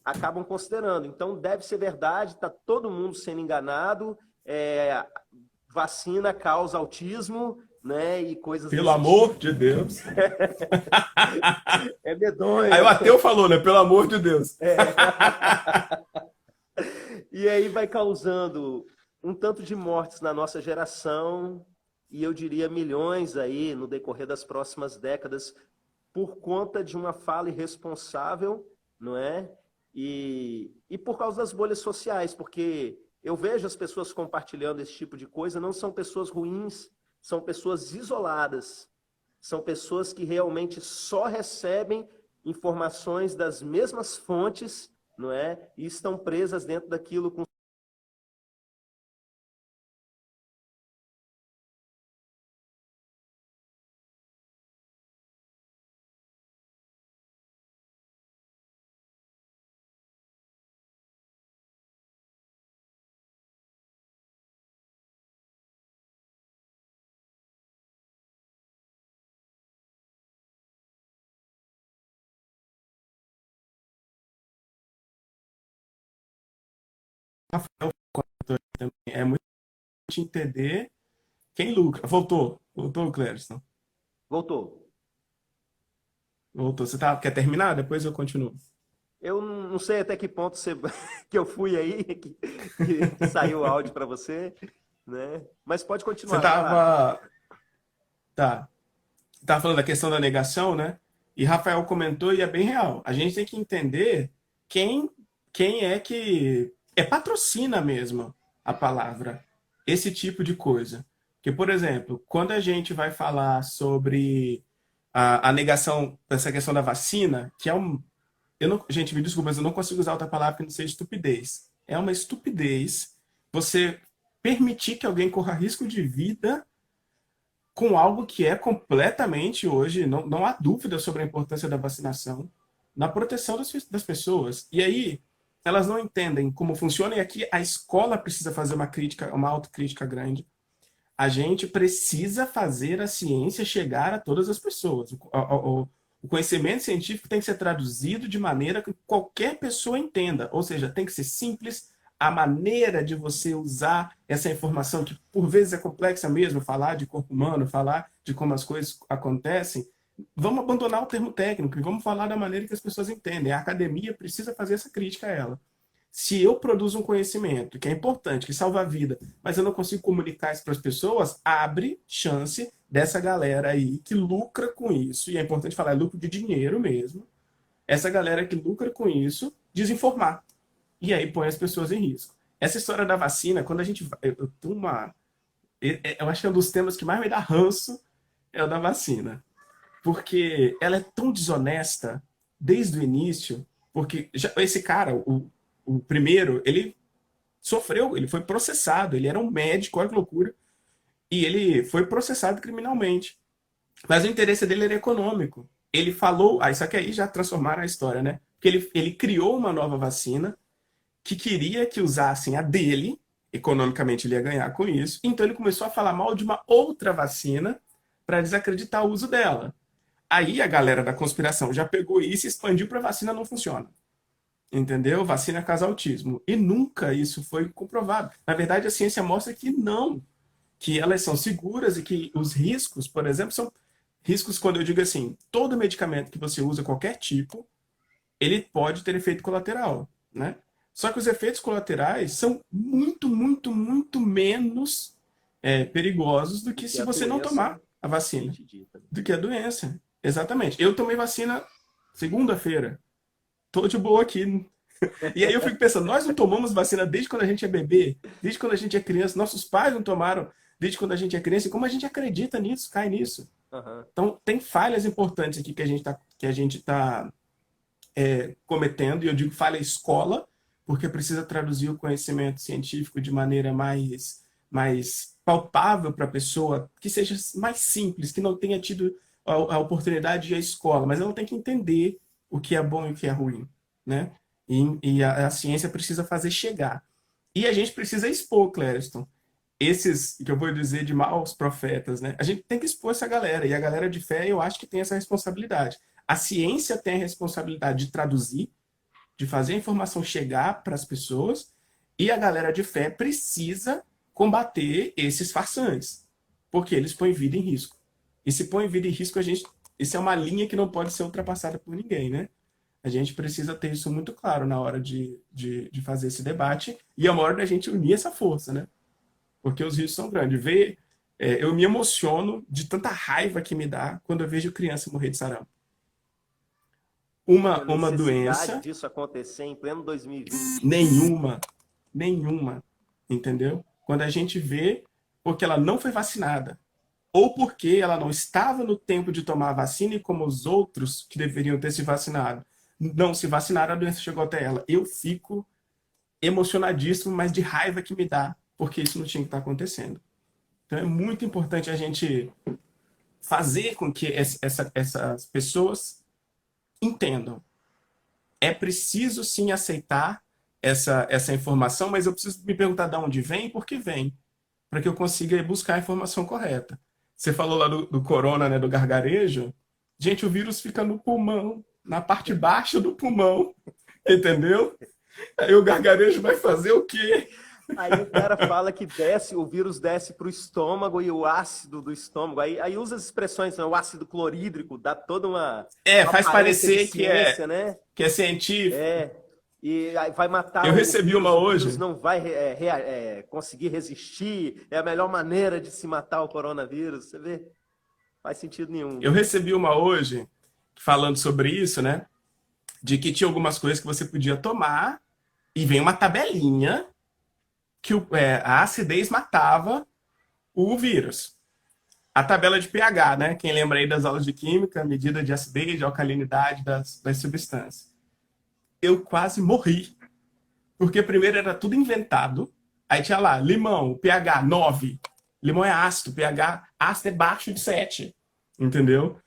acabam considerando. Então, deve ser verdade, está todo mundo sendo enganado, vacina causa autismo, né, e coisas Pelo desse amor tipo. de Deus. É Aí o medonho. ateu falou, né? Pelo amor de Deus. E aí vai causando um tanto de mortes na nossa geração, e eu diria milhões aí no decorrer das próximas décadas, por conta de uma fala irresponsável, não é? E por causa das bolhas sociais, porque eu vejo as pessoas compartilhando esse tipo de coisa, não são pessoas ruins, são pessoas isoladas, são pessoas que realmente só recebem informações das mesmas fontes, não é? E estão presas dentro daquilo com É muito importante entender quem lucra. Voltou, Clériston. voltou. Voltou. Quer terminar? Depois eu continuo. Eu não sei até que ponto que eu fui aí, que saiu o áudio para você, né? Mas pode Você continuar, vai lá. tava, tá, tava falando da questão da negação, né? E Rafael comentou e é bem real. A gente tem que entender quem, quem é que patrocina mesmo a palavra, esse tipo de coisa. Que, por exemplo, quando a gente vai falar sobre a negação dessa questão da vacina, que é um. Eu não, gente, me desculpa, mas eu não consigo usar outra palavra que não seja estupidez. É uma estupidez você permitir que alguém corra risco de vida com algo que é completamente hoje, não há dúvida sobre a importância da vacinação na proteção das pessoas. E aí, elas não entendem como funciona, e aqui a escola precisa fazer uma crítica, uma autocrítica grande. A gente precisa fazer a ciência chegar a todas as pessoas. O conhecimento científico tem que ser traduzido de maneira que qualquer pessoa entenda, ou seja, tem que ser simples, a maneira de você usar essa informação, que por vezes é complexa mesmo, falar de corpo humano, falar de como as coisas acontecem, vamos abandonar o termo técnico e vamos falar da maneira que as pessoas entendem. A academia precisa fazer essa crítica a ela. Se eu produzo um conhecimento que é importante, que salva a vida, mas eu não consigo comunicar isso para as pessoas, abre chance dessa galera aí que lucra com isso, e é importante falar, é lucro de dinheiro mesmo, essa galera que lucra com isso, desinformar. E aí põe as pessoas em risco. Essa história da vacina, quando a gente. Eu acho que é um dos temas que mais me dá ranço é o da vacina. Porque ela é tão desonesta desde o início, porque esse cara, o primeiro, ele sofreu, ele foi processado, ele era um médico, olha que loucura, e ele foi processado criminalmente. Mas o interesse dele era econômico. Ele falou, só que aí já transformaram a história, né? Porque ele criou uma nova vacina que queria que usassem a dele, economicamente ele ia ganhar com isso, então ele começou a falar mal de uma outra vacina para desacreditar o uso dela. Aí a galera da conspiração já pegou isso e expandiu para vacina não funciona. Entendeu? Vacina causa autismo. E nunca isso foi comprovado. Na verdade, a ciência mostra que não, que elas são seguras e que os riscos, por exemplo, são riscos quando eu digo assim, todo medicamento que você usa, qualquer tipo, ele pode ter efeito colateral, né? Só que os efeitos colaterais são muito, muito, muito menos perigosos do que Que se a você não doença tomar a vacina, propriamente dita. do que a doença. Exatamente. Eu tomei vacina segunda-feira. Tô de boa aqui. E aí eu fico pensando, nós não tomamos vacina desde quando a gente é bebê, desde quando a gente é criança, nossos pais não tomaram desde quando a gente é criança, e como a gente acredita nisso, cai nisso. Uhum. Então, tem falhas importantes aqui que a gente tá cometendo, e eu digo falha escola, porque precisa traduzir o conhecimento científico de maneira mais palpável para a pessoa, que seja mais simples, que não tenha tido a oportunidade de ir à escola, mas ela tem que entender o que é bom e o que é ruim, né? E a ciência precisa fazer chegar. E a gente precisa expor, Clériston, esses que eu vou dizer de maus profetas, né? A gente tem que expor essa galera, e a galera de fé eu acho que tem essa responsabilidade. A ciência tem a responsabilidade de traduzir, de fazer a informação chegar para as pessoas, e a galera de fé precisa combater esses farsantes, porque eles põem vida em risco. E se põe vida em risco, isso é uma linha que não pode ser ultrapassada por ninguém, né? A gente precisa ter isso muito claro na hora de fazer esse debate, e é uma hora da gente unir essa força, né? Porque os riscos são grandes. Eu me emociono de tanta raiva que me dá quando eu vejo criança morrer de sarampo. E a Uma necessidade doença, disso acontecer em pleno 2020. nenhuma, nenhuma, entendeu? Quando a gente vê porque ela não foi vacinada, ou porque ela não estava no tempo de tomar a vacina e como os outros que deveriam ter se vacinado não se vacinaram, a doença chegou até ela. Eu fico emocionadíssimo, mas de raiva que me dá, porque isso não tinha que estar acontecendo. Então é muito importante a gente fazer com que essas pessoas entendam. É preciso sim aceitar essa informação, mas eu preciso me perguntar de onde vem e por que vem, para que eu consiga buscar a informação correta. Você falou lá do corona, né, do gargarejo. Gente, o vírus fica no pulmão, na parte baixa do pulmão, entendeu? Aí o gargarejo vai fazer o quê? Aí o cara fala que desce, o vírus desce para o estômago e o ácido do estômago. Aí usa as expressões, né? O ácido clorídrico, dá toda uma Faz aparência de parecer ciência, né? que é científico. É. E aí vai matar Eu recebi uma o vírus hoje. não vai conseguir resistir. É a melhor maneira de se matar o coronavírus. Você vê? Faz sentido nenhum. Eu recebi uma hoje falando sobre isso, né? De que tinha algumas coisas que você podia tomar e vem uma tabelinha que a acidez matava o vírus. A tabela de pH, né? Quem lembra aí das aulas de química, medida de acidez, de alcalinidade das substâncias. Eu quase morri. Porque primeiro era tudo inventado. Aí tinha lá, limão, pH 9. Limão é ácido, pH ácido é baixo de 7. Entendeu?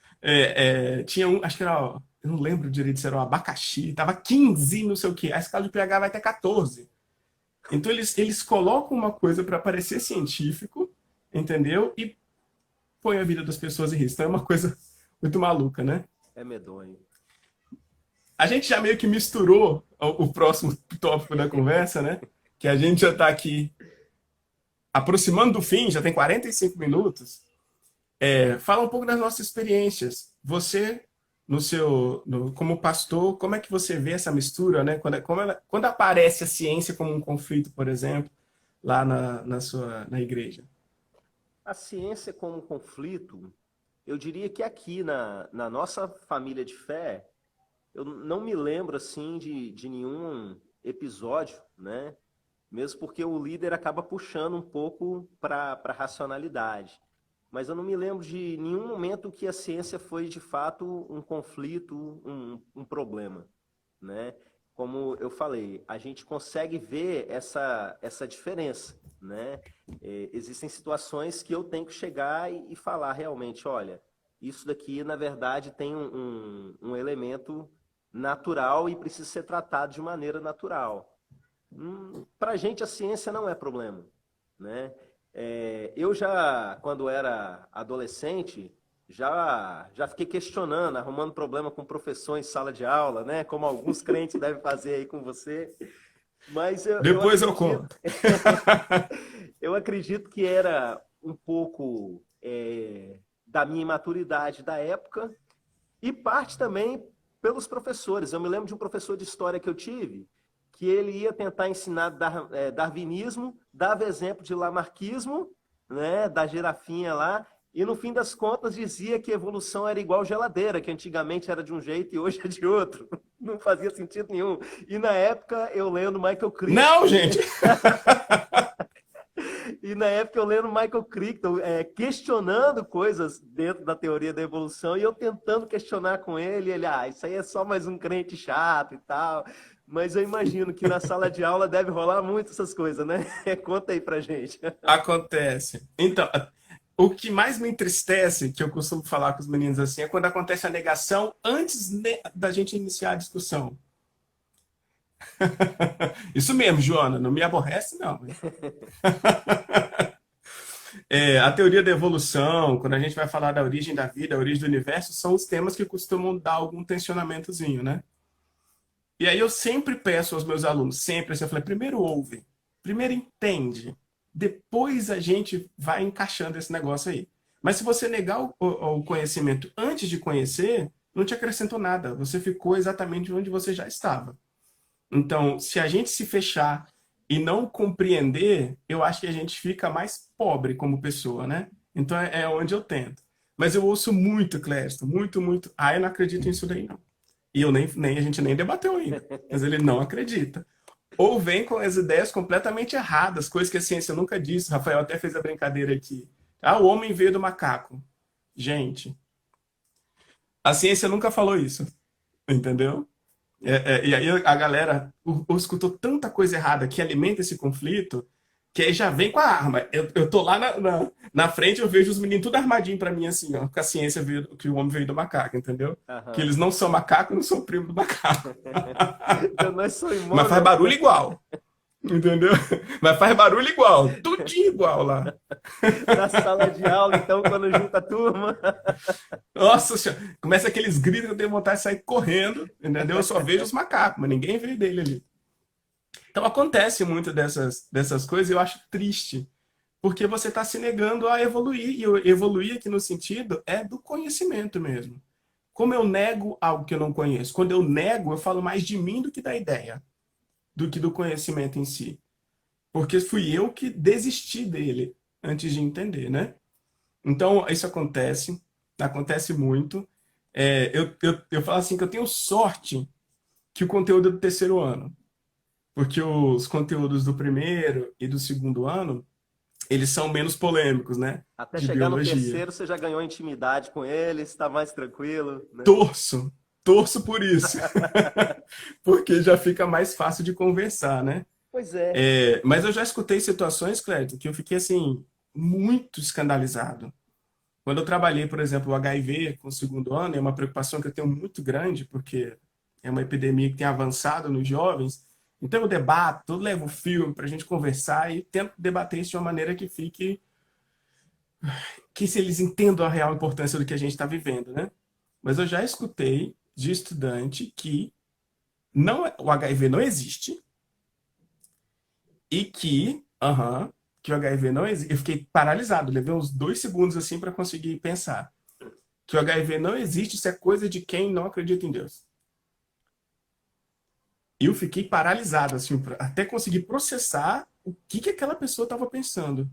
Tinha acho que era, eu não lembro direito se era um abacaxi, tava 15, não sei o quê. A escala de pH vai até 14. Então eles colocam uma coisa para parecer científico, entendeu? E põe a vida das pessoas em risco. Então é uma coisa muito maluca, né? É medonho. A gente já meio que misturou o próximo tópico da conversa, né? que a gente já está aqui aproximando do fim, já tem 45 minutos. Fala um pouco das nossas experiências. Você, como pastor, como é que você vê essa mistura, né? Quando aparece a ciência como um conflito, por exemplo, lá na igreja? A ciência como conflito, eu diria que aqui na nossa família de fé, eu não me lembro assim de nenhum episódio, né? Mesmo porque o líder acaba puxando um pouco para a racionalidade. Mas eu não me lembro de nenhum momento que a ciência foi de fato um conflito, um problema, né? Como eu falei, a gente consegue ver essa diferença, né? Existem situações que eu tenho que chegar e falar realmente, olha, isso daqui na verdade tem um elemento natural e precisa ser tratado de maneira natural. Para a gente, a ciência não é problema, né? Eu já, quando era adolescente, já fiquei questionando, arrumando problema com o professor em sala de aula, né? Como alguns crentes devem fazer aí com você. Mas eu Depois eu acredito, conto. eu acredito que era um pouco da minha imaturidade da época e parte também pelos professores. Eu me lembro de um professor de história que eu tive, que ele ia tentar ensinar darwinismo, dava exemplo de lamarquismo, né, da girafinha lá, e no fim das contas dizia que evolução era igual geladeira, que antigamente era de um jeito e hoje é de outro. Não fazia sentido nenhum. E na época eu lendo Michael Crichton, Não, gente! e na época eu lendo Michael Crichton, questionando coisas dentro da teoria da evolução, e eu tentando questionar com ele, isso aí é só mais um crente chato e tal. Mas eu imagino que na sala de aula deve rolar muito essas coisas, né? Conta aí pra gente. Acontece. Então, o que mais me entristece, que eu costumo falar com os meninos assim, é quando acontece a negação antes da gente iniciar a discussão. Isso mesmo, Joana, não me aborrece, não. A teoria da evolução, quando a gente vai falar da origem da vida, a origem do universo, são os temas que costumam dar algum tensionamentozinho, né? E aí eu sempre peço aos meus alunos, sempre assim, eu falei, primeiro ouve, primeiro entende, depois a gente vai encaixando esse negócio aí. Mas se você negar o conhecimento antes de conhecer, não te acrescentou nada, você ficou exatamente onde você já estava. Então, se a gente se fechar e não compreender, eu acho que a gente fica mais pobre como pessoa, né? Então é onde eu tento. Mas eu ouço muito, Clésto, muito, muito. Ah, eu não acredito nisso daí, não. E a gente nem debateu ainda. Mas ele não acredita. Ou vem com as ideias completamente erradas, coisas que a ciência nunca disse. Rafael até fez a brincadeira aqui. Ah, o homem veio do macaco. Gente, a ciência nunca falou isso, entendeu? E aí a galera escutou tanta coisa errada que alimenta esse conflito, que aí já vem com a arma. Eu tô lá na frente, eu vejo os meninos tudo armadinho pra mim, assim, ó, com a ciência veio, que o homem veio do macaco, entendeu? Que Aham. eles não são macaco, não são primo do macaco. Então nós somos Mas irmãos, faz né? barulho igual, entendeu? Mas faz barulho igual, tudinho igual lá. Na sala de aula, então, quando junta a turma. Nossa senhora, começa aqueles gritos que eu tenho vontade de sair correndo, entendeu? Eu só vejo os macacos, mas ninguém veio dele ali. Então acontece muito dessas coisas e eu acho triste, porque você está se negando a evoluir, e evoluir aqui no sentido é do conhecimento mesmo. Como eu nego algo que eu não conheço? Quando eu nego, eu falo mais de mim do que da ideia, do que do conhecimento em si. Porque fui eu que desisti dele antes de entender, né? Então, isso acontece muito. Eu falo assim que eu tenho sorte que o conteúdo é do terceiro ano, porque os conteúdos do primeiro e do segundo ano, eles são menos polêmicos, né? Até De chegar no biologia. terceiro, você já ganhou intimidade com ele, está mais tranquilo, né? Torço, torço por isso, porque já fica mais fácil de conversar, né? Pois é. Mas eu já escutei situações, Clédio, que eu fiquei assim muito escandalizado. Quando eu trabalhei, por exemplo, o HIV com o segundo ano, é uma preocupação que eu tenho muito grande, porque é uma epidemia que tem avançado nos jovens. Então eu debato, eu levo filme para a gente conversar e tento debater isso de uma maneira que fique, que se eles entendam a real importância do que a gente está vivendo, né? Mas eu já escutei de estudante que o HIV não existe, e que o HIV não existe. Eu fiquei paralisado, levei uns 2 segundos assim para conseguir pensar. Que o HIV não existe, isso é coisa de quem não acredita em Deus. E eu fiquei paralisado, assim, até conseguir processar o que aquela pessoa estava pensando.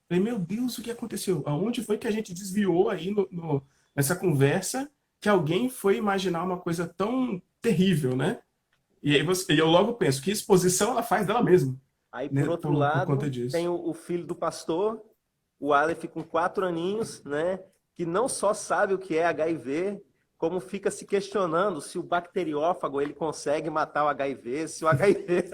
Falei, meu Deus, o que aconteceu? Aonde foi que a gente desviou aí nessa conversa que alguém foi imaginar uma coisa tão terrível, né? E aí e eu logo penso, que exposição ela faz dela mesma, Aí, por né? outro Por conta lado, tem disso. o filho do pastor, o Aleph com 4 aninhos, né? Que não só sabe o que é HIV, como fica se questionando se o bacteriófago ele consegue matar o HIV, se o HIV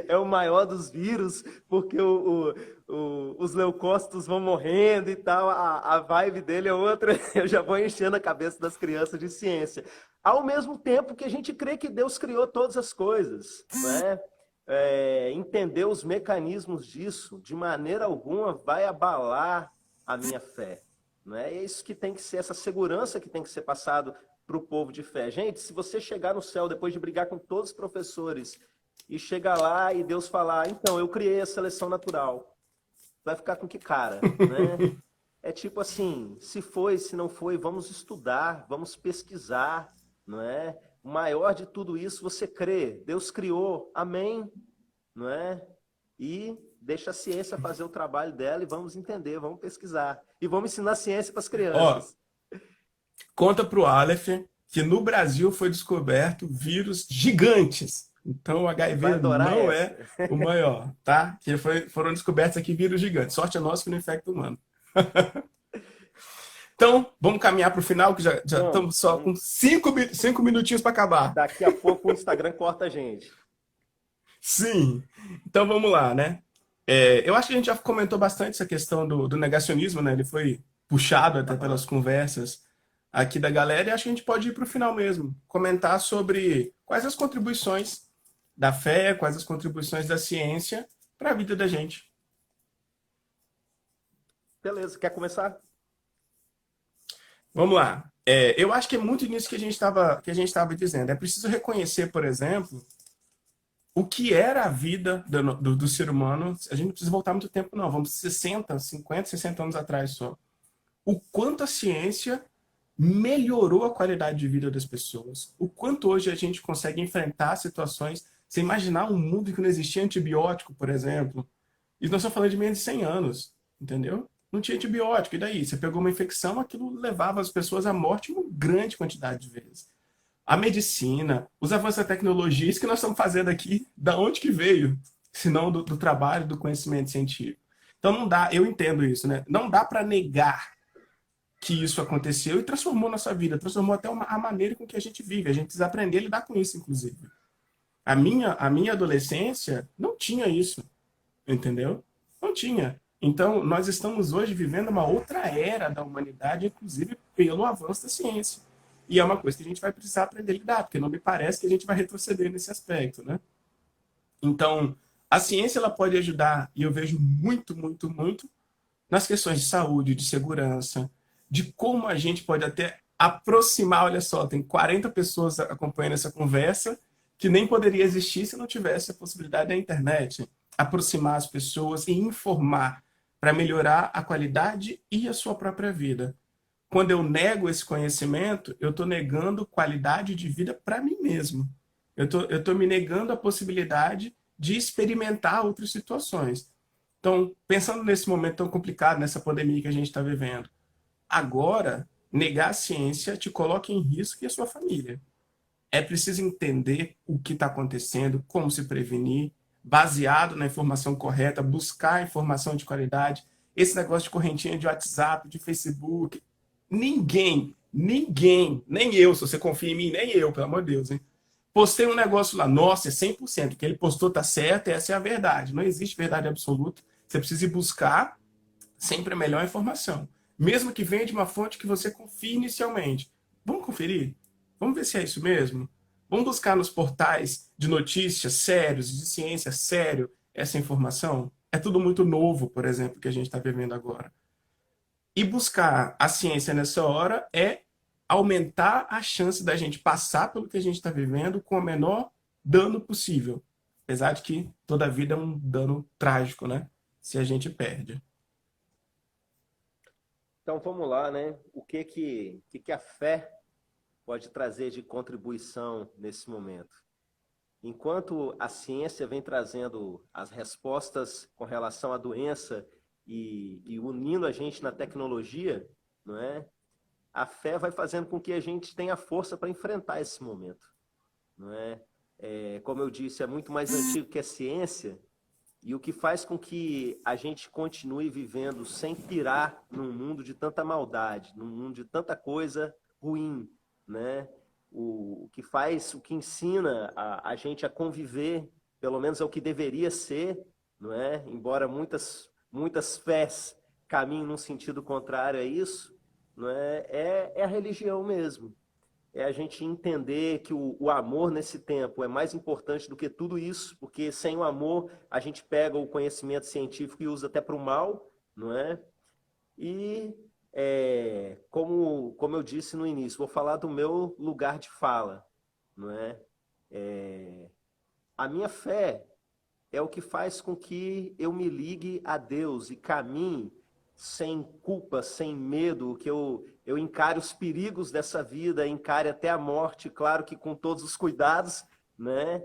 é o maior dos vírus, porque os leucócitos vão morrendo e tal. A vibe dele é outra. Eu já vou enchendo a cabeça das crianças de ciência. Ao mesmo tempo que a gente crê que Deus criou todas as coisas, né? Entender os mecanismos disso, de maneira alguma, vai abalar a minha fé. Não é isso que tem que ser, essa segurança que tem que ser passado para o povo de fé. Gente, se você chegar no céu depois de brigar com todos os professores e chegar lá e Deus falar, então, eu criei a seleção natural, vai ficar com que cara, né? É tipo assim, se foi, se não foi, vamos estudar, vamos pesquisar, não é? O maior de tudo isso, você crê, Deus criou, amém, não é? E deixa a ciência fazer o trabalho dela e vamos entender, vamos pesquisar. E vamos ensinar ciência para as Ó, crianças. conta pro Aleph que no Brasil foi descoberto vírus gigantes. Então o Ele vai HIV adorar não essa. é o maior, tá? Foram descobertos aqui vírus gigantes. Sorte é nossa que não infecta humano. Então, vamos caminhar para o final, que já Vamos, estamos só com vamos. 5 minutinhos para acabar. Daqui a pouco o Instagram corta a gente. Sim. Então vamos lá, né? Eu acho que a gente já comentou bastante essa questão do negacionismo, né? Ele foi puxado até Aham. pelas conversas aqui da galera, e acho que a gente pode ir para o final mesmo. Comentar sobre quais as contribuições da fé, quais as contribuições da ciência para a vida da gente. Beleza, quer começar? Vamos lá. Eu acho que é muito nisso que a gente estava dizendo. É preciso reconhecer, por exemplo, o que era a vida do ser humano. A gente não precisa voltar muito tempo, não. Vamos 60, 50, 60 anos atrás só. O quanto a ciência melhorou a qualidade de vida das pessoas. O quanto hoje a gente consegue enfrentar situações. Você imaginar um mundo em que não existia antibiótico, por exemplo. E nós estamos falando de menos de 100 anos, entendeu? Não tinha antibiótico. E daí? Você pegou uma infecção, aquilo levava as pessoas à morte uma grande quantidade de vezes. A medicina, os avanços da tecnologia, isso que nós estamos fazendo aqui, da onde que veio? Se não do trabalho, do conhecimento científico. Então não dá, eu entendo isso, né? Não dá para negar que isso aconteceu e transformou nossa vida, transformou até a maneira com que a gente vive. A gente precisa aprender a lidar com isso, inclusive. A minha adolescência não tinha isso, entendeu? Não tinha. Então, nós estamos hoje vivendo uma outra era da humanidade, inclusive pelo avanço da ciência. E é uma coisa que a gente vai precisar aprender a lidar, porque não me parece que a gente vai retroceder nesse aspecto, né? Então, a ciência ela pode ajudar, e eu vejo muito, muito, muito, nas questões de saúde, de segurança, de como a gente pode até aproximar. Olha só, tem 40 pessoas acompanhando essa conversa que nem poderia existir se não tivesse a possibilidade da internet. Aproximar as pessoas e informar para melhorar a qualidade e a sua própria vida. Quando eu nego esse conhecimento, eu estou negando qualidade de vida para mim mesmo. Eu tô me negando a possibilidade de experimentar outras situações. Então, pensando nesse momento tão complicado, nessa pandemia que a gente está vivendo, agora, negar a ciência te coloca em risco e a sua família. É preciso entender o que está acontecendo, como se prevenir, baseado na informação correta, buscar informação de qualidade. Esse negócio de correntinha de WhatsApp, de Facebook, ninguém, nem eu, se você confia em mim, nem eu, pelo amor de Deus, hein? Postei um negócio lá, nossa, é 100%, o que ele postou tá certo, essa é a verdade. Não existe verdade absoluta. Você precisa ir buscar sempre a melhor informação. Mesmo que venha de uma fonte que você confie inicialmente. Vamos conferir? Vamos ver se é isso mesmo? Vamos buscar nos portais de notícias sérios, de ciência sério, essa informação? É tudo muito novo, por exemplo, que a gente está vivendo agora. E buscar a ciência nessa hora é aumentar a chance da gente passar pelo que a gente está vivendo com o menor dano possível. Apesar de que toda vida é um dano trágico, né? Se a gente perde. Então vamos lá, né? O que que a fé pode trazer de contribuição nesse momento? Enquanto a ciência vem trazendo as respostas com relação à doença e unindo a gente na tecnologia, não é? A fé vai fazendo com que a gente tenha força para enfrentar esse momento, não é? Como eu disse, é muito mais antigo que a ciência, e o que faz com que a gente continue vivendo sem pirar num mundo de tanta maldade, num mundo de tanta coisa ruim, né? O que ensina a gente a conviver, pelo menos é o que deveria ser, não é? Embora muitas fés caminhem num sentido contrário a isso, não é? É a religião mesmo. É a gente entender que o amor nesse tempo é mais importante do que tudo isso, porque sem o amor a gente pega o conhecimento científico e usa até para o mal, não é? E como eu disse no início, vou falar do meu lugar de fala, não é? A minha fé é o que faz com que eu me ligue a Deus e caminhe sem culpa, sem medo, que eu encare os perigos dessa vida, encare até a morte, claro que com todos os cuidados, né?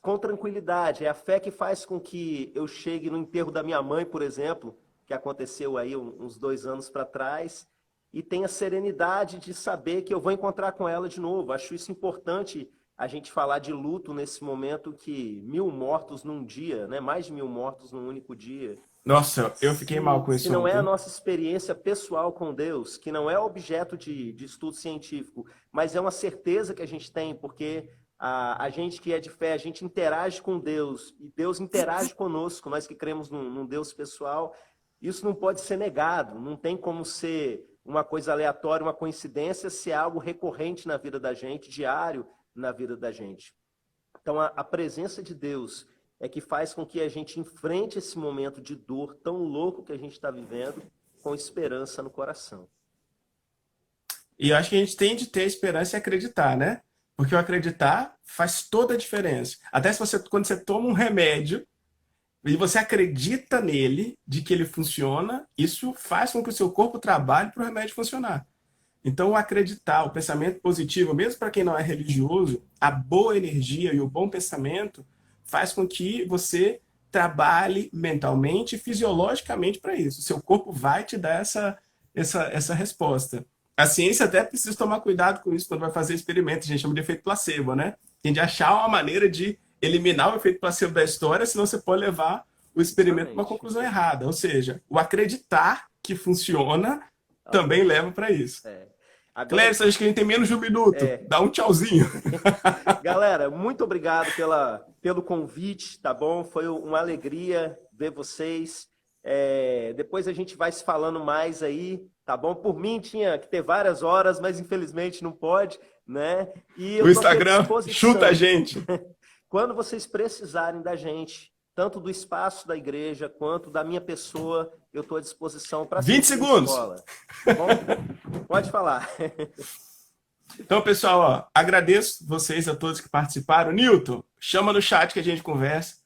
Com tranquilidade. É a fé que faz com que eu chegue no enterro da minha mãe, por exemplo, que aconteceu aí uns 2 anos para trás, e tenha serenidade de saber que eu vou encontrar com ela de novo. Acho isso importante a gente falar de luto nesse momento que 1.000 mortos num dia, né? Mais de 1.000 mortos num único dia. Nossa, eu fiquei mal com Se isso não é a ontem. nossa experiência pessoal com Deus, que não é objeto de estudo científico, mas é uma certeza que a gente tem, porque a gente que é de fé, a gente interage com Deus, e Deus interage conosco, nós que cremos num Deus pessoal, isso não pode ser negado, não tem como ser uma coisa aleatória, uma coincidência, se é algo recorrente na vida da gente, diário na vida da gente. Então, a presença de Deus é que faz com que a gente enfrente esse momento de dor tão louco que a gente está vivendo com esperança no coração. E eu acho que a gente tem de ter esperança e acreditar, né? Porque o acreditar faz toda a diferença. Até se você, quando você toma um remédio e você acredita nele, de que ele funciona, isso faz com que o seu corpo trabalhe para o remédio funcionar. Então, o acreditar, o pensamento positivo, mesmo para quem não é religioso, a boa energia e o bom pensamento faz com que você trabalhe mentalmente e fisiologicamente para isso. O seu corpo vai te dar essa resposta. A ciência até precisa tomar cuidado com isso quando vai fazer experimentos. A gente chama de efeito placebo, né? Tem de achar uma maneira de eliminar o efeito placebo da história, senão você pode levar o experimento para uma Justamente. conclusão errada. Ou seja, o acreditar que funciona também Ok. leva para isso. Agora, Cléris, acho que a gente tem menos de um minuto. é, Dá um tchauzinho. galera, muito obrigado pelo convite, tá bom? Foi uma alegria ver vocês. Depois a gente vai se falando mais aí, tá bom? Por mim tinha que ter várias horas, mas infelizmente não pode, né? E O eu tô aqui à Instagram chuta a disposição. gente. Quando vocês precisarem da gente, tanto do espaço da igreja quanto da minha pessoa, eu estou à disposição para 20 servir a segundos. escola. Tá bom? Pode falar. Então, pessoal, ó, agradeço vocês a todos que participaram. Newton, chama no chat que a gente conversa.